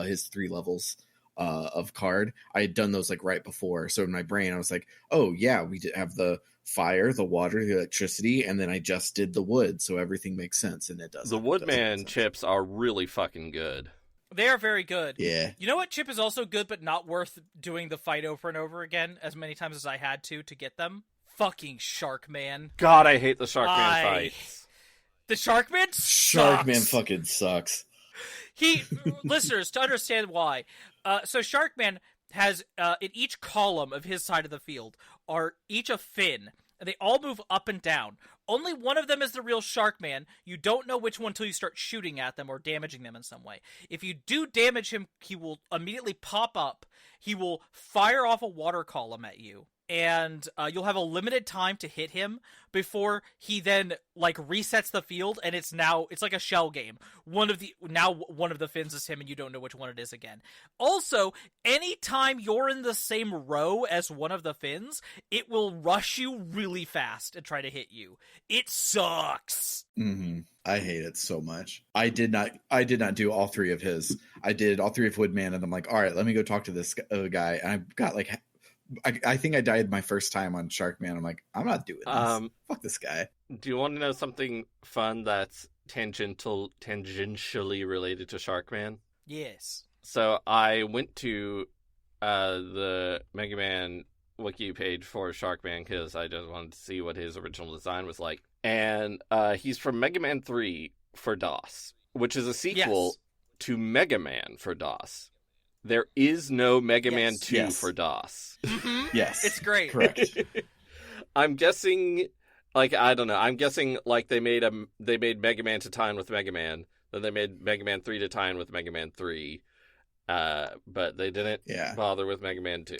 his 3 levels of card. I had done those right before, so in my brain I was like, "Oh yeah, we did have the fire, the water, the electricity, and then I just did the wood, so everything makes sense." And it does. The Woodman chips are really fucking good. They are very good. Yeah. You know what chip is also good, but not worth doing the fight over and over again as many times as I had to get them? Fucking Sharkman. God, I hate the Sharkman fights. The Sharkman sucks. Sharkman fucking sucks. Listeners, to understand why. So Sharkman has, in each column of his side of the field, are each a fin. And they all move up and down. Only one of them is the real Sharkman. You don't know which one until you start shooting at them or damaging them in some way. If you do damage him, he will immediately pop up. He will fire off a water column at you. And you'll have a limited time to hit him before he then resets the field, and it's like a shell game. One of the fins is him, and you don't know which one it is again. Also, anytime you're in the same row as one of the fins, it will rush you really fast and try to hit you. It sucks. Mm-hmm. I hate it so much. I did not do all 3 of his. I did all 3 of Woodman, and I'm like, all right, let me go talk to this guy. And I got I think I died my first time on Sharkman. I'm like, I'm not doing this. Fuck this guy. Do you want to know something fun that's tangentially related to Sharkman? Yes. So I went to the Mega Man wiki page for Sharkman because I just wanted to see what his original design was like. And he's from Mega Man 3 for DOS, which is a sequel to Mega Man for DOS. There is no Mega Man 2 for DOS. Mm-hmm. Yes. It's great. Correct. I'm guessing, I don't know. I'm guessing, they made Mega Man to tie in with Mega Man. Then they made Mega Man 3 to tie in with Mega Man 3. But they didn't bother with Mega Man 2.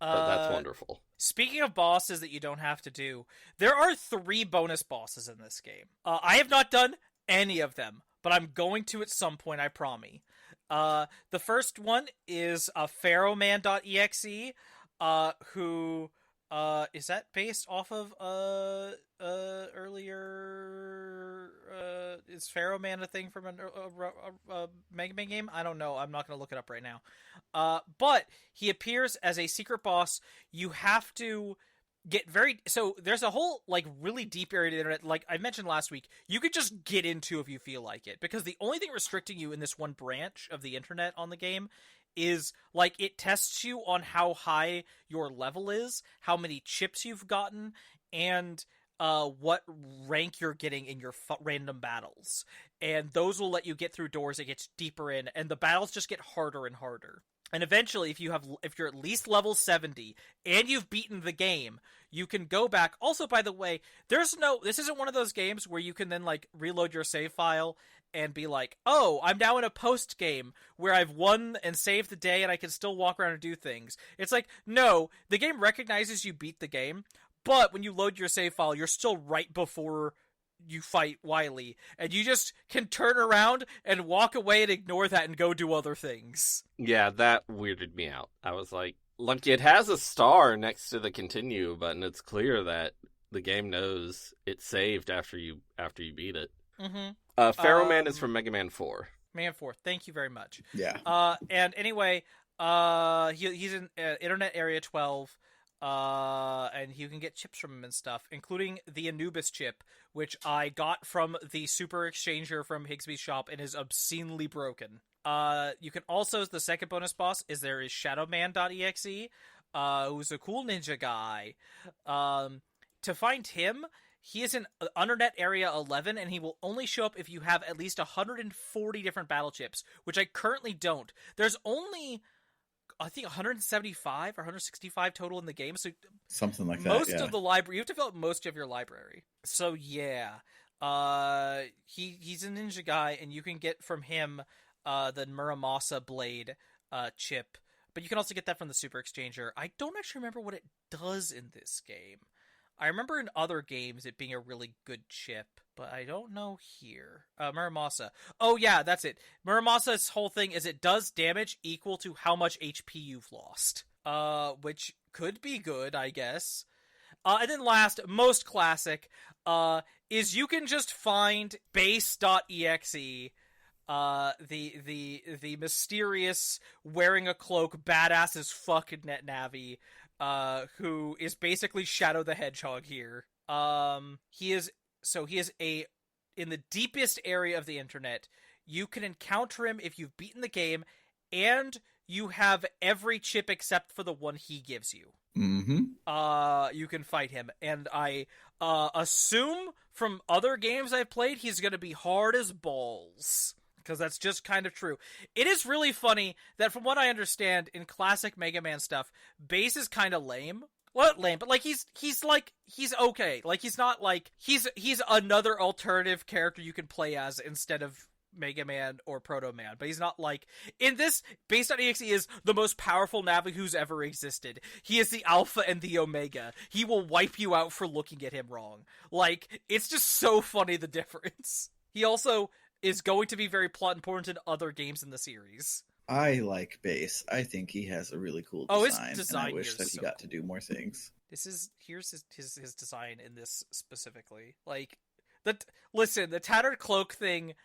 But that's wonderful. Speaking of bosses that you don't have to do, there are 3 bonus bosses in this game. I have not done any of them, but I'm going to at some point, I promise. The first one is PharaohMan.exe, who is that based off of earlier is PharaohMan a thing from a Mega Man game? I don't know. I'm not going to look it up right now. But he appears as a secret boss. You have to so there's a whole really deep area of the internet, like I mentioned last week, you could just get into if you feel like it, because the only thing restricting you in this one branch of the internet on the game is it tests you on how high your level is, how many chips you've gotten, and what rank you're getting in your random battles. And those will let you get through doors it gets deeper in, and the battles just get harder and harder. And eventually, if you're at least level 70 and you've beaten the game, you can go back. Also, by the way, this isn't one of those games where you can then reload your save file and be like, oh, I'm now in a post game where I've won and saved the day and I can still walk around and do things. It's like, no, the game recognizes you beat the game, but when you load your save file, you're still right before you fight Wily, and you just can turn around and walk away and ignore that and go do other things. Yeah, that weirded me out. I was like, look, it has a star next to the continue button. It's clear that the game knows it's saved after you beat it. Mm-hmm. Pharaoh Man is from Mega Man 4. Man 4, thank you very much. Yeah. And anyway, he's in Internet Area 12, and you can get chips from him and stuff, including the Anubis chip, which I got from the Super Exchanger from Higsby's shop and is obscenely broken. You can also, the second bonus boss is Shadowman.exe, who's a cool ninja guy. To find him, he is in Internet Area 11, and he will only show up if you have at least 140 different battle chips, which I currently don't. There's only, I think, 175 or 165 total in the game, so something like that. Most of the library, you have to fill out most of your library. So yeah, he's a ninja guy, and you can get from him the Muramasa blade chip, but you can also get that from the Super Exchanger. I don't actually remember what it does in this game. I remember in other games it being a really good chip, but I don't know here. Muramasa. Oh yeah, that's it. Muramasa's whole thing is it does damage equal to how much HP you've lost. Which could be good, I guess. And then last, most classic, is you can just find base.exe, the mysterious, wearing a cloak, badass as fuck net Navi, who is basically Shadow the Hedgehog here. He is in the deepest area of the internet. You can encounter him if you've beaten the game, and you have every chip except for the one he gives you. Mm-hmm. You can fight him, and I assume from other games I've played, he's gonna be hard as balls. Because that's just kind of true. It is really funny that from what I understand in classic Mega Man stuff, Base is kind of lame. Well, not lame, but like he's okay. Like he's not like he's another alternative character you can play as instead of Mega Man or Proto Man. But he's not like in this. Base.exe is the most powerful Navi who's ever existed. He is the Alpha and the Omega. He will wipe you out for looking at him wrong. Like it's just so funny the difference. He also is going to be very plot important in other games in the series. I like Base. I think he has a really cool design. His design, and I wish that he so got to do more things. Here's his design in this specifically. Like the tattered cloak thing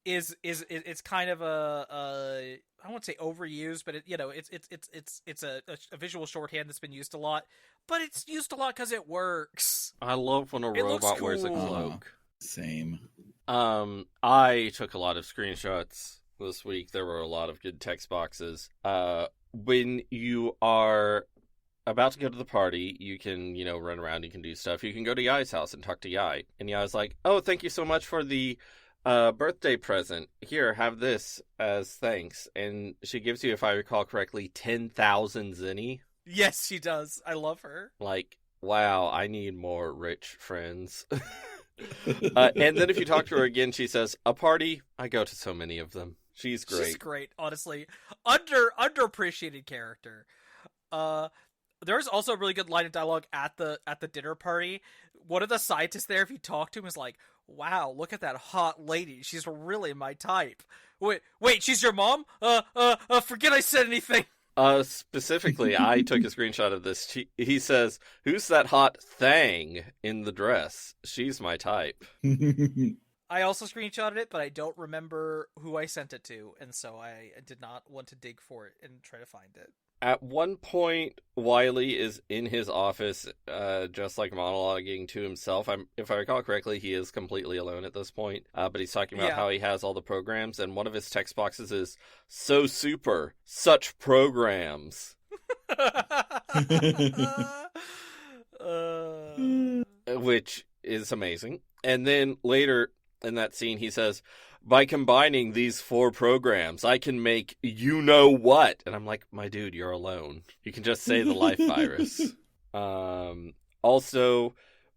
is it's kind of a I won't say overused, but it's a visual shorthand that's been used a lot, but it's used a lot because it works. I love when a robot wears a cloak. Same. I took a lot of screenshots this week. There were a lot of good text boxes. When you are about to go to the party, you can, run around, you can do stuff. You can go to Yai's house and talk to Yai. And Yai's like, oh, thank you so much for the birthday present. Here, have this as thanks. And she gives you, if I recall correctly, 10,000 zenny. Yes, she does. I love her. Like, wow, I need more rich friends. And then if you talk to her again, she says, a party? I go to so many of them. She's great. She's great, honestly. Underappreciated character. There's also a really good line of dialogue at the dinner party. One of the scientists there, if you talk to him, is like, wow, look at that hot lady. She's really my type. Wait, she's your mom? Forget I said anything. Specifically, I took a screenshot of this. He says, who's that hot thang in the dress? She's my type. I also screenshotted it, but I don't remember who I sent it to, and so I did not want to dig for it and try to find it. At one point, Wily is in his office, just like monologuing to himself. If I recall correctly, he is completely alone at this point. But he's talking about how he has all the programs, and one of his text boxes is, so super, such programs. Which is amazing. And then later in that scene, he says, by combining these 4 programs, I can make you-know-what. And I'm like, my dude, you're alone. You can just say the life virus. Also,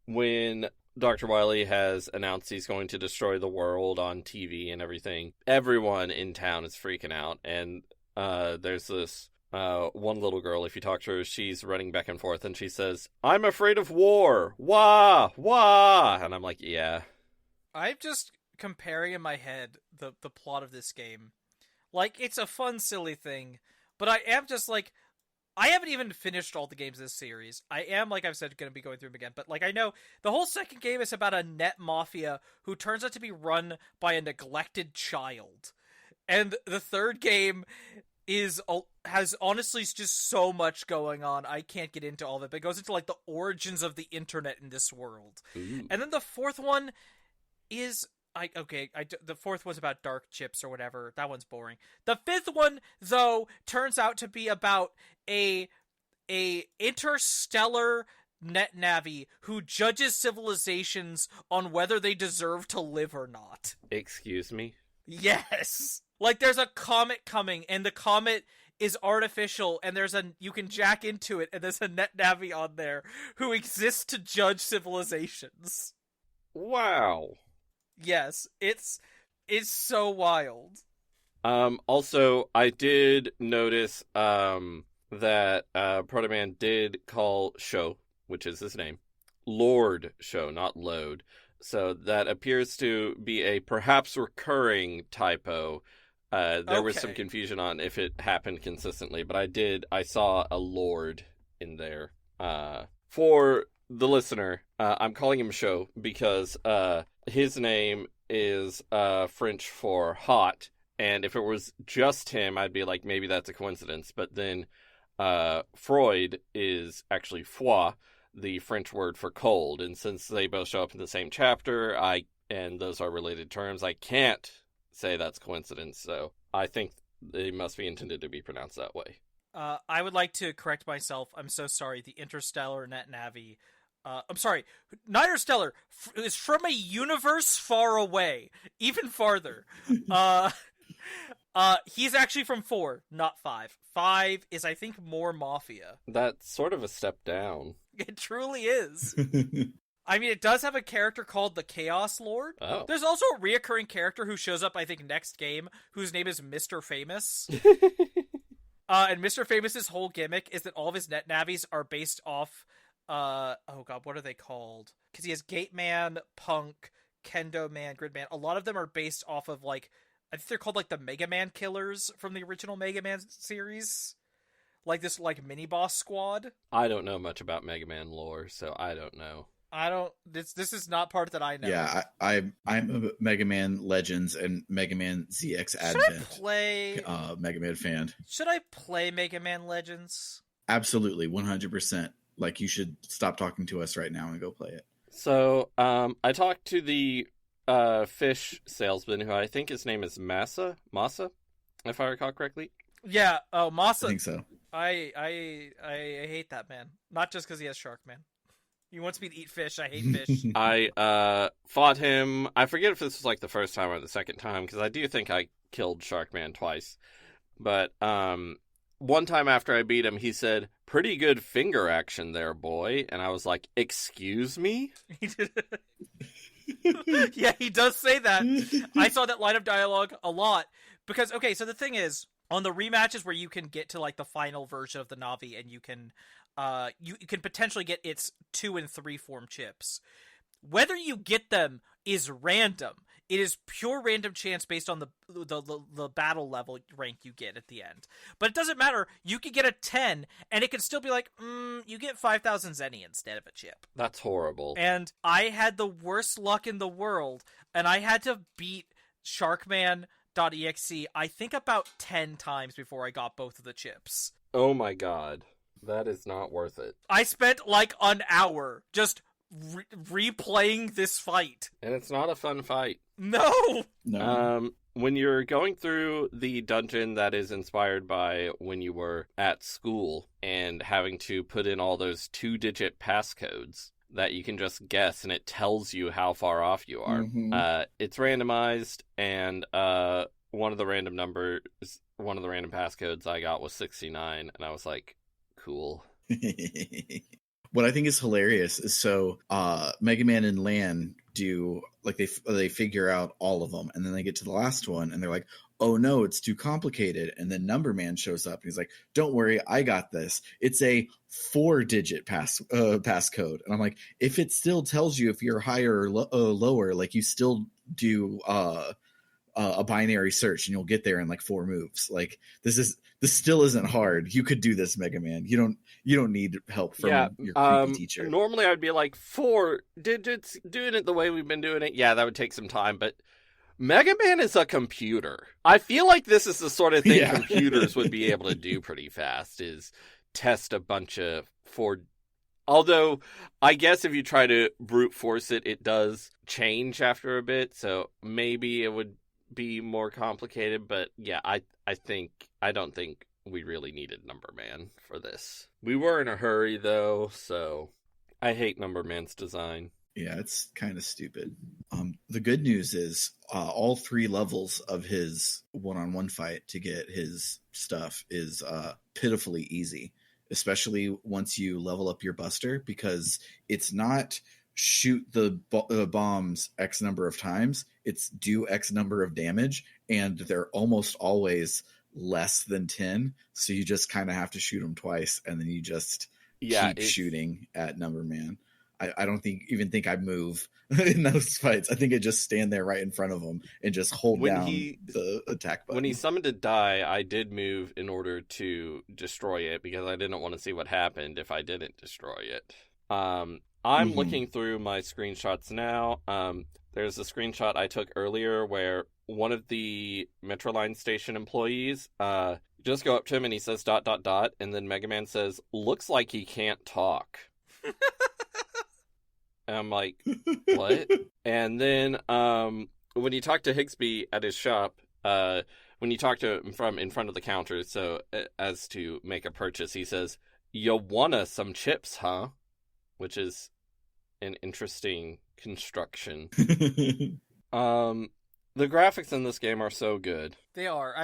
when Dr. Wily has announced he's going to destroy the world on TV and everything, everyone in town is freaking out. And there's this one little girl, if you talk to her, she's running back and forth, and she says, "I'm afraid of war! Wah! Wah!" And I'm like, yeah. I'm just comparing in my head the plot of this game. Like, it's a fun, silly thing, but I am just like, I haven't even finished all the games of this series. I am, like I've said, going to be going through them again. But, like, I know the whole second game is about a net mafia who turns out to be run by a neglected child. And the third game has honestly just so much going on. I can't get into all of it. But it goes into, like, the origins of the internet in this world. Ooh. And then the fourth one is... the fourth was about dark chips or whatever. That one's boring. The fifth one, though, turns out to be about a interstellar net navi who judges civilizations on whether they deserve to live or not. Excuse me? Yes! Like, there's a comet coming, and the comet is artificial, and you can jack into it, and there's a net navi on there who exists to judge civilizations. Wow. Yes, it's so wild. Also, I did notice that Protoman did call Show, which is his name, Lord Show, not Load. So that appears to be a perhaps recurring typo. There was some confusion on if it happened consistently, but I saw a Lord in there. For the listener, I'm calling him Show because his name is French for hot, and if it was just him, I'd be like, maybe that's a coincidence. But then Freud is actually froid, the French word for cold, and since they both show up in the same chapter, and those are related terms, I can't say that's coincidence. So I think they must be intended to be pronounced that way. I would like to correct myself. I'm so sorry. The Interstellar Net Navi. I'm sorry. Interstellar is from a universe far away, even farther. He's actually from 4, not 5. 5 is, I think, more Mafia. That's sort of a step down. It truly is. I mean, it does have a character called the Chaos Lord. Oh. There's also a reoccurring character who shows up, I think, next game, whose name is Mr. Famous. And Mr. Famous's whole gimmick is that all of his net navis are based off... oh god, what are they called? Because he has Gate Man, Punk, Kendo Man, Grid Man. A lot of them are based off of, like, I think they're called, like, the Mega Man killers from the original Mega Man series. Like, this, like, mini-boss squad. I don't know much about Mega Man lore, so I don't know. This is not part that I know. Yeah, I'm a Mega Man Legends and Mega Man ZX Advent Mega Man fan. Should I play Mega Man Legends? Absolutely, 100%. Like, you should stop talking to us right now and go play it. So, I talked to the fish salesman, who I think his name is Masa, if I recall correctly. Yeah, Masa. I think so. I hate that man. Not just because he has Shark Man. He wants me to eat fish. I hate fish. I fought him. I forget if this was like the first time or the second time, because I do think I killed Sharkman twice. But one time after I beat him, he said, "Pretty good finger action there, boy." And I was like, "Excuse me?" Yeah, he does say that. I saw that line of dialogue a lot. Because, okay, so the thing is, on the rematches where you can get to, like, the final version of the Navi, and you can potentially get its 2 and 3 form chips. Whether you get them is random. It is pure random chance based on the battle level rank you get at the end. But it doesn't matter. You could get a 10, and it could still be like, you get 5,000 Zenny instead of a chip. That's horrible. And I had the worst luck in the world, and I had to beat Sharkman.exe, I think about 10 times before I got both of the chips. Oh my god. That is not worth it. I spent like an hour just replaying this fight. And it's not a fun fight. No! When you're going through the dungeon that is inspired by when you were at school and having to put in all those 2-digit passcodes that you can just guess and it tells you how far off you are. Mm-hmm. It's randomized, and one of the random passcodes I got was 69, and I was like, cool. What I think is hilarious is Mega Man and Lan do like they figure out all of them, and then they get to the last one and they're like, oh no, it's too complicated. And then Number Man shows up and he's like, don't worry, I got this. It's a 4-digit passcode. And I'm like, if it still tells you if you're higher or lower, like you still do a binary search and you'll get there in like 4 moves. Like this still isn't hard. You could do this, Mega Man. You don't need help from your creepy teacher. Normally I'd be like 4 digits, doing it the way we've been doing it. Yeah, that would take some time, but Mega Man is a computer. I feel like this is the sort of thing computers would be able to do pretty fast, is test a bunch of 4. Although, I guess if you try to brute force it, it does change after a bit, so maybe it would be more complicated, but yeah, I don't think we really needed Number Man for this. We were in a hurry, though, so I hate Number Man's design. Yeah, it's kind of stupid. The good news is all 3 levels of his one-on-one fight to get his stuff is pitifully easy, especially once you level up your Buster, because it's not shoot the bombs X number of times, it's do X number of damage, and they're almost always less than 10, so you just kind of have to shoot them twice, and then you just keep shooting at Number Man. I don't even think I move in those fights. I think I just stand there right in front of him and just hold down the attack button. When he summoned a die, I did move in order to destroy it because I didn't want to see what happened if I didn't destroy it. I'm looking through my screenshots now. There's a screenshot I took earlier where one of the Metroline station employees just go up to him and he says ... and then Mega Man says, looks like he can't talk. And I'm like, what? And then when you talk to Higsby at his shop, when you talk to him from in front of the counter, so as to make a purchase, he says, you wanna some chips, huh? Which is an interesting construction. The graphics in this game are so good. They are.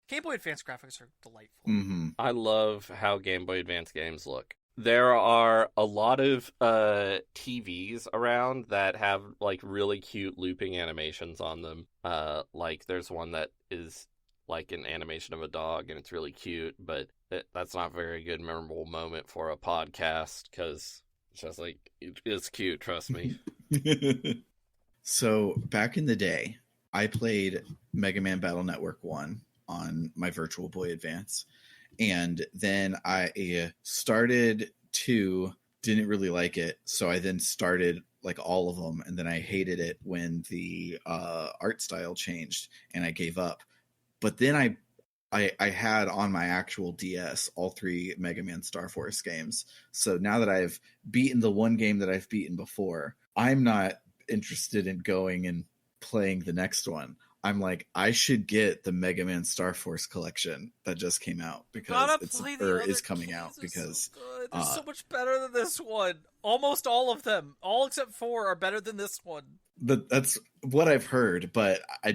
Game Boy Advance graphics are delightful. Mm-hmm. I love how Game Boy Advance games look. There are a lot of TVs around that have like really cute looping animations on them. Like there's one that is like an animation of a dog and it's really cute, but that's not a very good memorable moment for a podcast because it's just like, it's cute, trust me. So back in the day, I played Mega Man Battle Network 1 on my Virtual Boy Advance. And then I started 2, didn't really like it. So I then started like all of them. And then I hated it when the art style changed and I gave up. But then I had on my actual DS all 3 Mega Man Star Force games. So now that I've beaten the one game that I've beaten before, I'm not interested in going and playing the next one. I'm like, I should get the Mega Man Star Force collection that just came out because is coming out because so they're so much better than this one. Almost all of them, all except 4, are better than this one. That's what I've heard, but I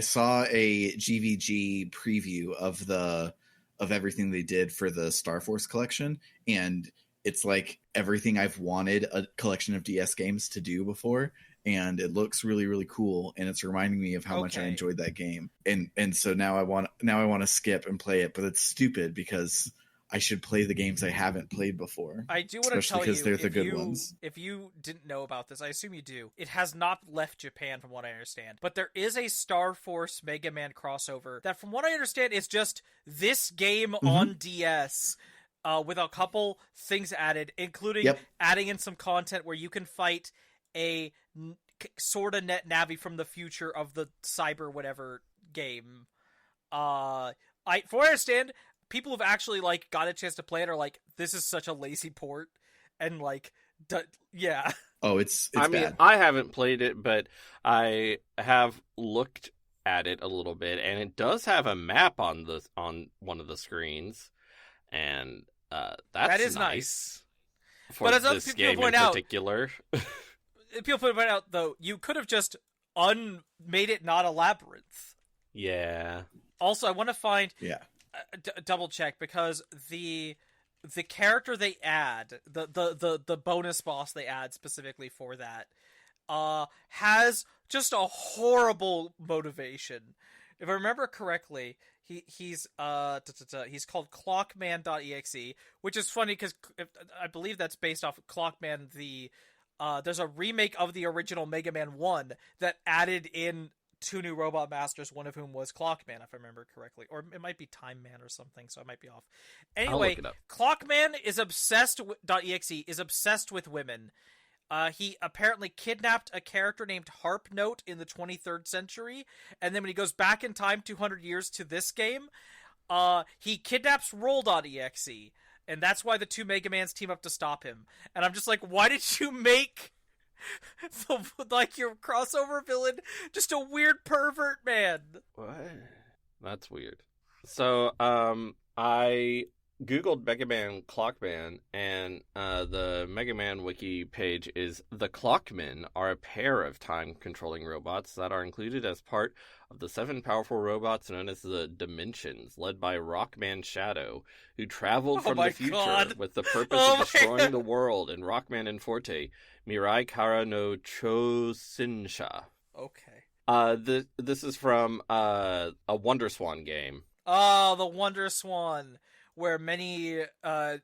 saw a GVG preview of everything they did for the Star Force collection, and it's like everything I've wanted a collection of DS games to do before. And it looks really, really cool, and it's reminding me of how much I enjoyed that game. And so now I want to skip and play it, but it's stupid because I should play the games I haven't played before. I do want to tell you, because they're the good ones. If you didn't know about this, I assume you do. It has not left Japan, from what I understand. But there is a Star Force Mega Man crossover that, from what I understand, is just this game on DS. With a couple things added, including adding in some content where you can fight a sort of net Navi from the future of the cyber whatever game. For what I understand, people who've actually like got a chance to play it are like, this is such a lazy port, and like, yeah. Oh, it's I bad. mean, I haven't played it, but I have looked at it a little bit, and it does have a map on one of the screens, and that is nice. For but as this game in particular. People point out, though, you could have just made it not a labyrinth. Yeah. Also, I want to find double check because the the character they add, the bonus boss they add specifically for that, has just a horrible motivation. If I remember correctly, he's called ClockMan.exe, which is funny because I believe that's based off of Clockman. There's a remake of the original Mega Man 1 that added in 2 new robot masters, one of whom was Clockman, if I remember correctly. Or it might be Time Man or something, so I might be off. Anyway, Clockman is obsessed with .exe is obsessed with women. He apparently kidnapped a character named Harp Note in the 23rd century, and then when he goes back in time 200 years to this game, he kidnaps Roll.exe, and that's why the 2 Mega Mans team up to stop him. And I'm just like, why did you make your crossover villain just a weird pervert man? What? That's weird. So, I Googled Mega Man Clockman, and the Mega Man wiki page is the Clockmen are a pair of time-controlling robots that are included as part of the 7 powerful robots known as the Dimensions, led by Rockman Shadow, who traveled from the future with the purpose of destroying the world in Rockman and Forte, Mirai Kara no Chosinsha. Okay. This is from a Wonder Swan game. Oh, the Wonder Swan, where many a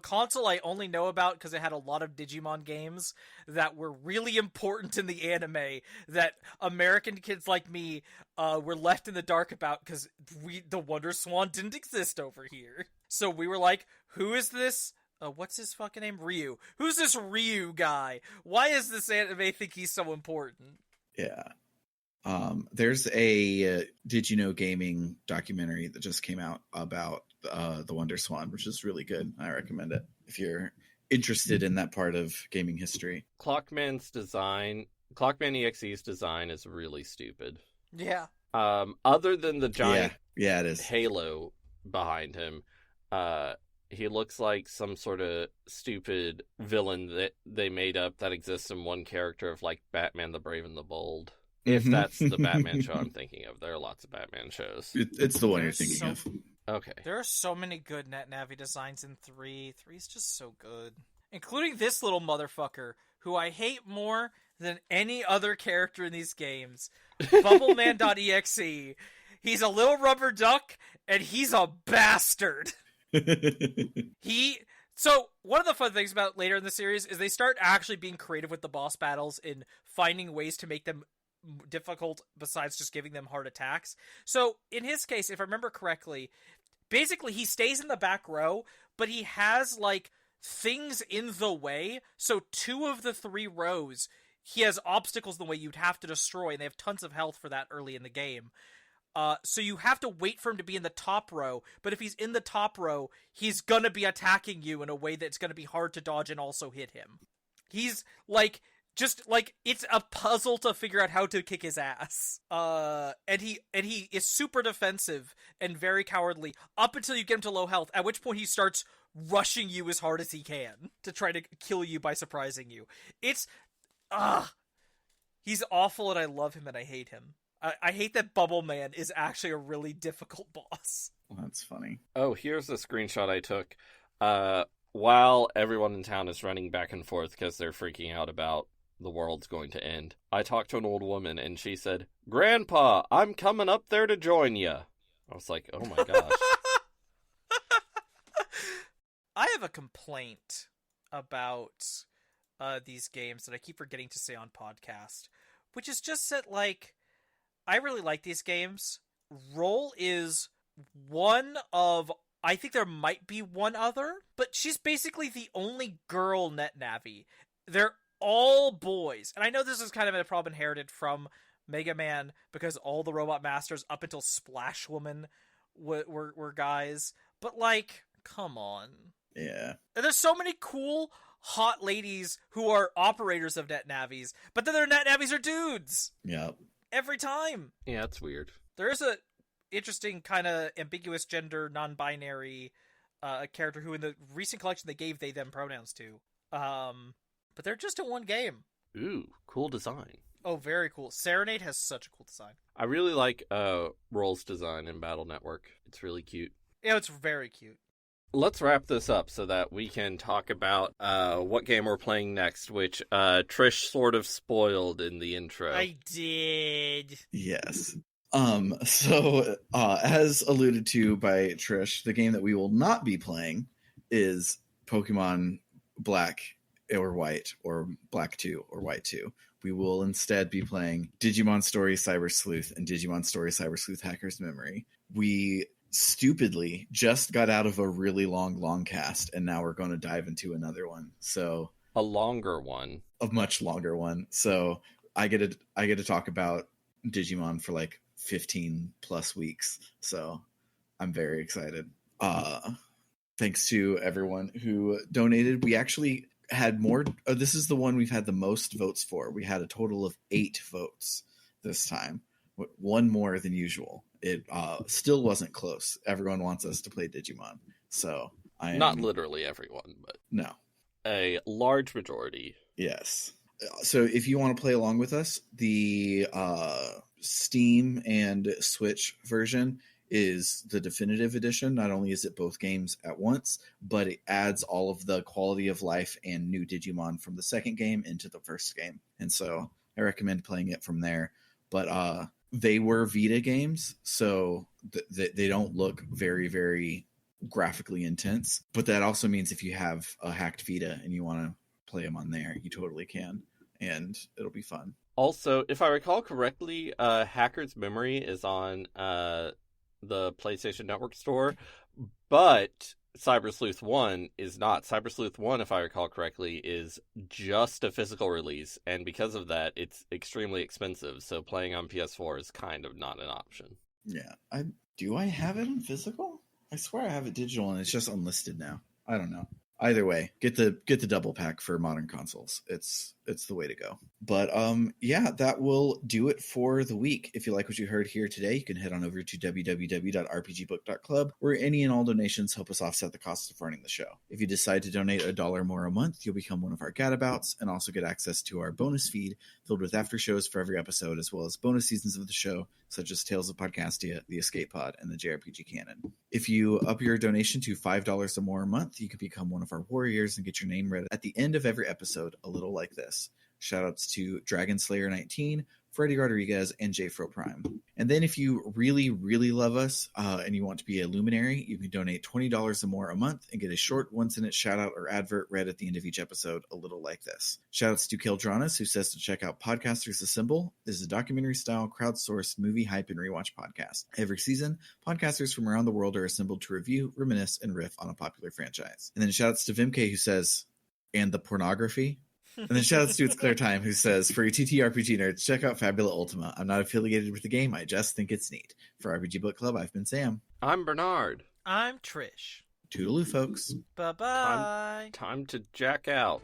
console I only know about because it had a lot of Digimon games that were really important in the anime that American kids like me were left in the dark about because the Wonder Swan didn't exist over here. So we were like, who is this? What's his fucking name? Ryu. Who's this Ryu guy? Why is this anime think he's so important? Yeah. There's a Did You Know Gaming documentary that just came out about the Wonder Swan, which is really good. I recommend it if you're interested in that part of gaming history. Clockman EXE's design is really stupid. Yeah. Other than the giant it is. halo behind him, he looks like some sort of stupid villain that they made up that exists in one character of like Batman the Brave and the Bold. If that's the Batman show I'm thinking of. There are lots of Batman shows. It's the one you're thinking of. Okay. There are so many good NetNavi designs in 3. 3's just so good. Including this little motherfucker, who I hate more than any other character in these games. BombMan.exe. He's a little rubber duck, and he's a bastard. So, one of the fun things about later in the series is they start actually being creative with the boss battles in finding ways to make them difficult besides just giving them hard attacks. So in his case, if I remember correctly, basically he stays in the back row, but he has like things in the way. So 2 of the 3 rows, he has obstacles in the way you'd have to destroy, and they have tons of health for that early in the game. So you have to wait for him to be in the top row, but if he's in the top row, he's gonna be attacking you in a way that's gonna be hard to dodge and also hit him. He's like, just like, it's a puzzle to figure out how to kick his ass. And he is super defensive and very cowardly up until you get him to low health, at which point he starts rushing you as hard as he can to try to kill you by surprising you. He's awful, and I love him and I hate him. I hate that BombMan is actually a really difficult boss. Well, that's funny. Oh, here's a screenshot I took. While everyone in town is running back and forth because they're freaking out about the world's going to end, I talked to an old woman, and she said, "Grandpa, I'm coming up there to join you." I was like, oh my gosh. I have a complaint about these games that I keep forgetting to say on podcast, which is just that, like, I really like these games. Roll is one of, I think there might be one other, but she's basically the only girl NetNavi. They're all boys. And I know this is kind of a problem inherited from Mega Man, because all the Robot Masters up until Splash Woman were guys. But, like, come on. Yeah. And there's so many cool, hot ladies who are operators of NetNavis, but then their NetNavis are dudes. Yep. Every time. Yeah, it's weird. There is a interesting kind of ambiguous gender, non-binary character who in the recent collection they gave they them pronouns to. But they're just in one game. Ooh, cool design. Oh, very cool. Serenade has such a cool design. I really like Roll's design in Battle Network. It's really cute. Yeah, it's very cute. let's wrap this up so that we can talk about what game we're playing next, which Trish sort of spoiled in the intro. I did. Yes. So, as alluded to by Trish, the game that we will not be playing is Pokemon Black or White, or Black 2 or White 2. We will instead be playing Digimon Story Cyber Sleuth and Digimon Story Cyber Sleuth Hacker's Memory. We stupidly just got out of a really long cast, and now we're going to dive into another one. So a longer one. A much longer one. So I get to talk about Digimon for like 15 plus weeks. So I'm very excited. Thanks to everyone who donated. We actually had more. This is the one we've had the most votes for. We had a total of 8 votes this time, one more than usual. It still wasn't close. Everyone wants us to play Digimon, so not literally everyone, but no, a large majority. Yes. So if you want to play along with us, the Steam and Switch version is the definitive edition. Not only is it both games at once, but it adds all of the quality of life and new Digimon from the second game into the first game. And so I recommend playing it from there. But they were Vita games, so they don't look very, very graphically intense. But that also means if you have a hacked Vita and you want to play them on there, you totally can. And it'll be fun. Also, if I recall correctly, Hacker's Memory is on the PlayStation Network store, but Cyber Sleuth 1 is not. Cyber Sleuth 1, if I recall correctly, is just a physical release, and because of that, it's extremely expensive, so playing on PS4 is kind of not an option. Yeah. Do I have it in physical? I swear I have it digital, and it's just unlisted now. I don't know. Either way, get the double pack for modern consoles. It's the way to go. But yeah, that will do it for the week. If you like what you heard here today, you can head on over to www.rpgbook.club, where any and all donations help us offset the cost of running the show. If you decide to donate $1 more a month, you'll become one of our gadabouts and also get access to our bonus feed filled with after shows for every episode, as well as bonus seasons of the show, such as Tales of Podcastia, The Escape Pod, and the JRPG Canon. If you up your donation to $5 or more a month, you can become one of our warriors and get your name read at the end of every episode, a little like this. Shoutouts to Dragon Slayer 19, Freddy Rodriguez, and J-Fro Prime. And then if you really, really love us and you want to be a luminary, you can donate $20 or more a month and get a short one-sentence shout-out or advert read at the end of each episode, a little like this. Shoutouts to Kildranas, who says to check out Podcasters Assemble. This is a documentary-style, crowdsourced movie hype and rewatch podcast. Every season, podcasters from around the world are assembled to review, reminisce, and riff on a popular franchise. And then shoutouts to Vimke, who says, and the pornography? And then shoutouts to It's Clear Time, who says, for your TTRPG nerds, check out Fabula Ultima. I'm not affiliated with the game, I just think it's neat. For RPG Book Club, I've been Sam. I'm Bernard. I'm Trish. Toodaloo, folks. Bye-bye. Time to jack out.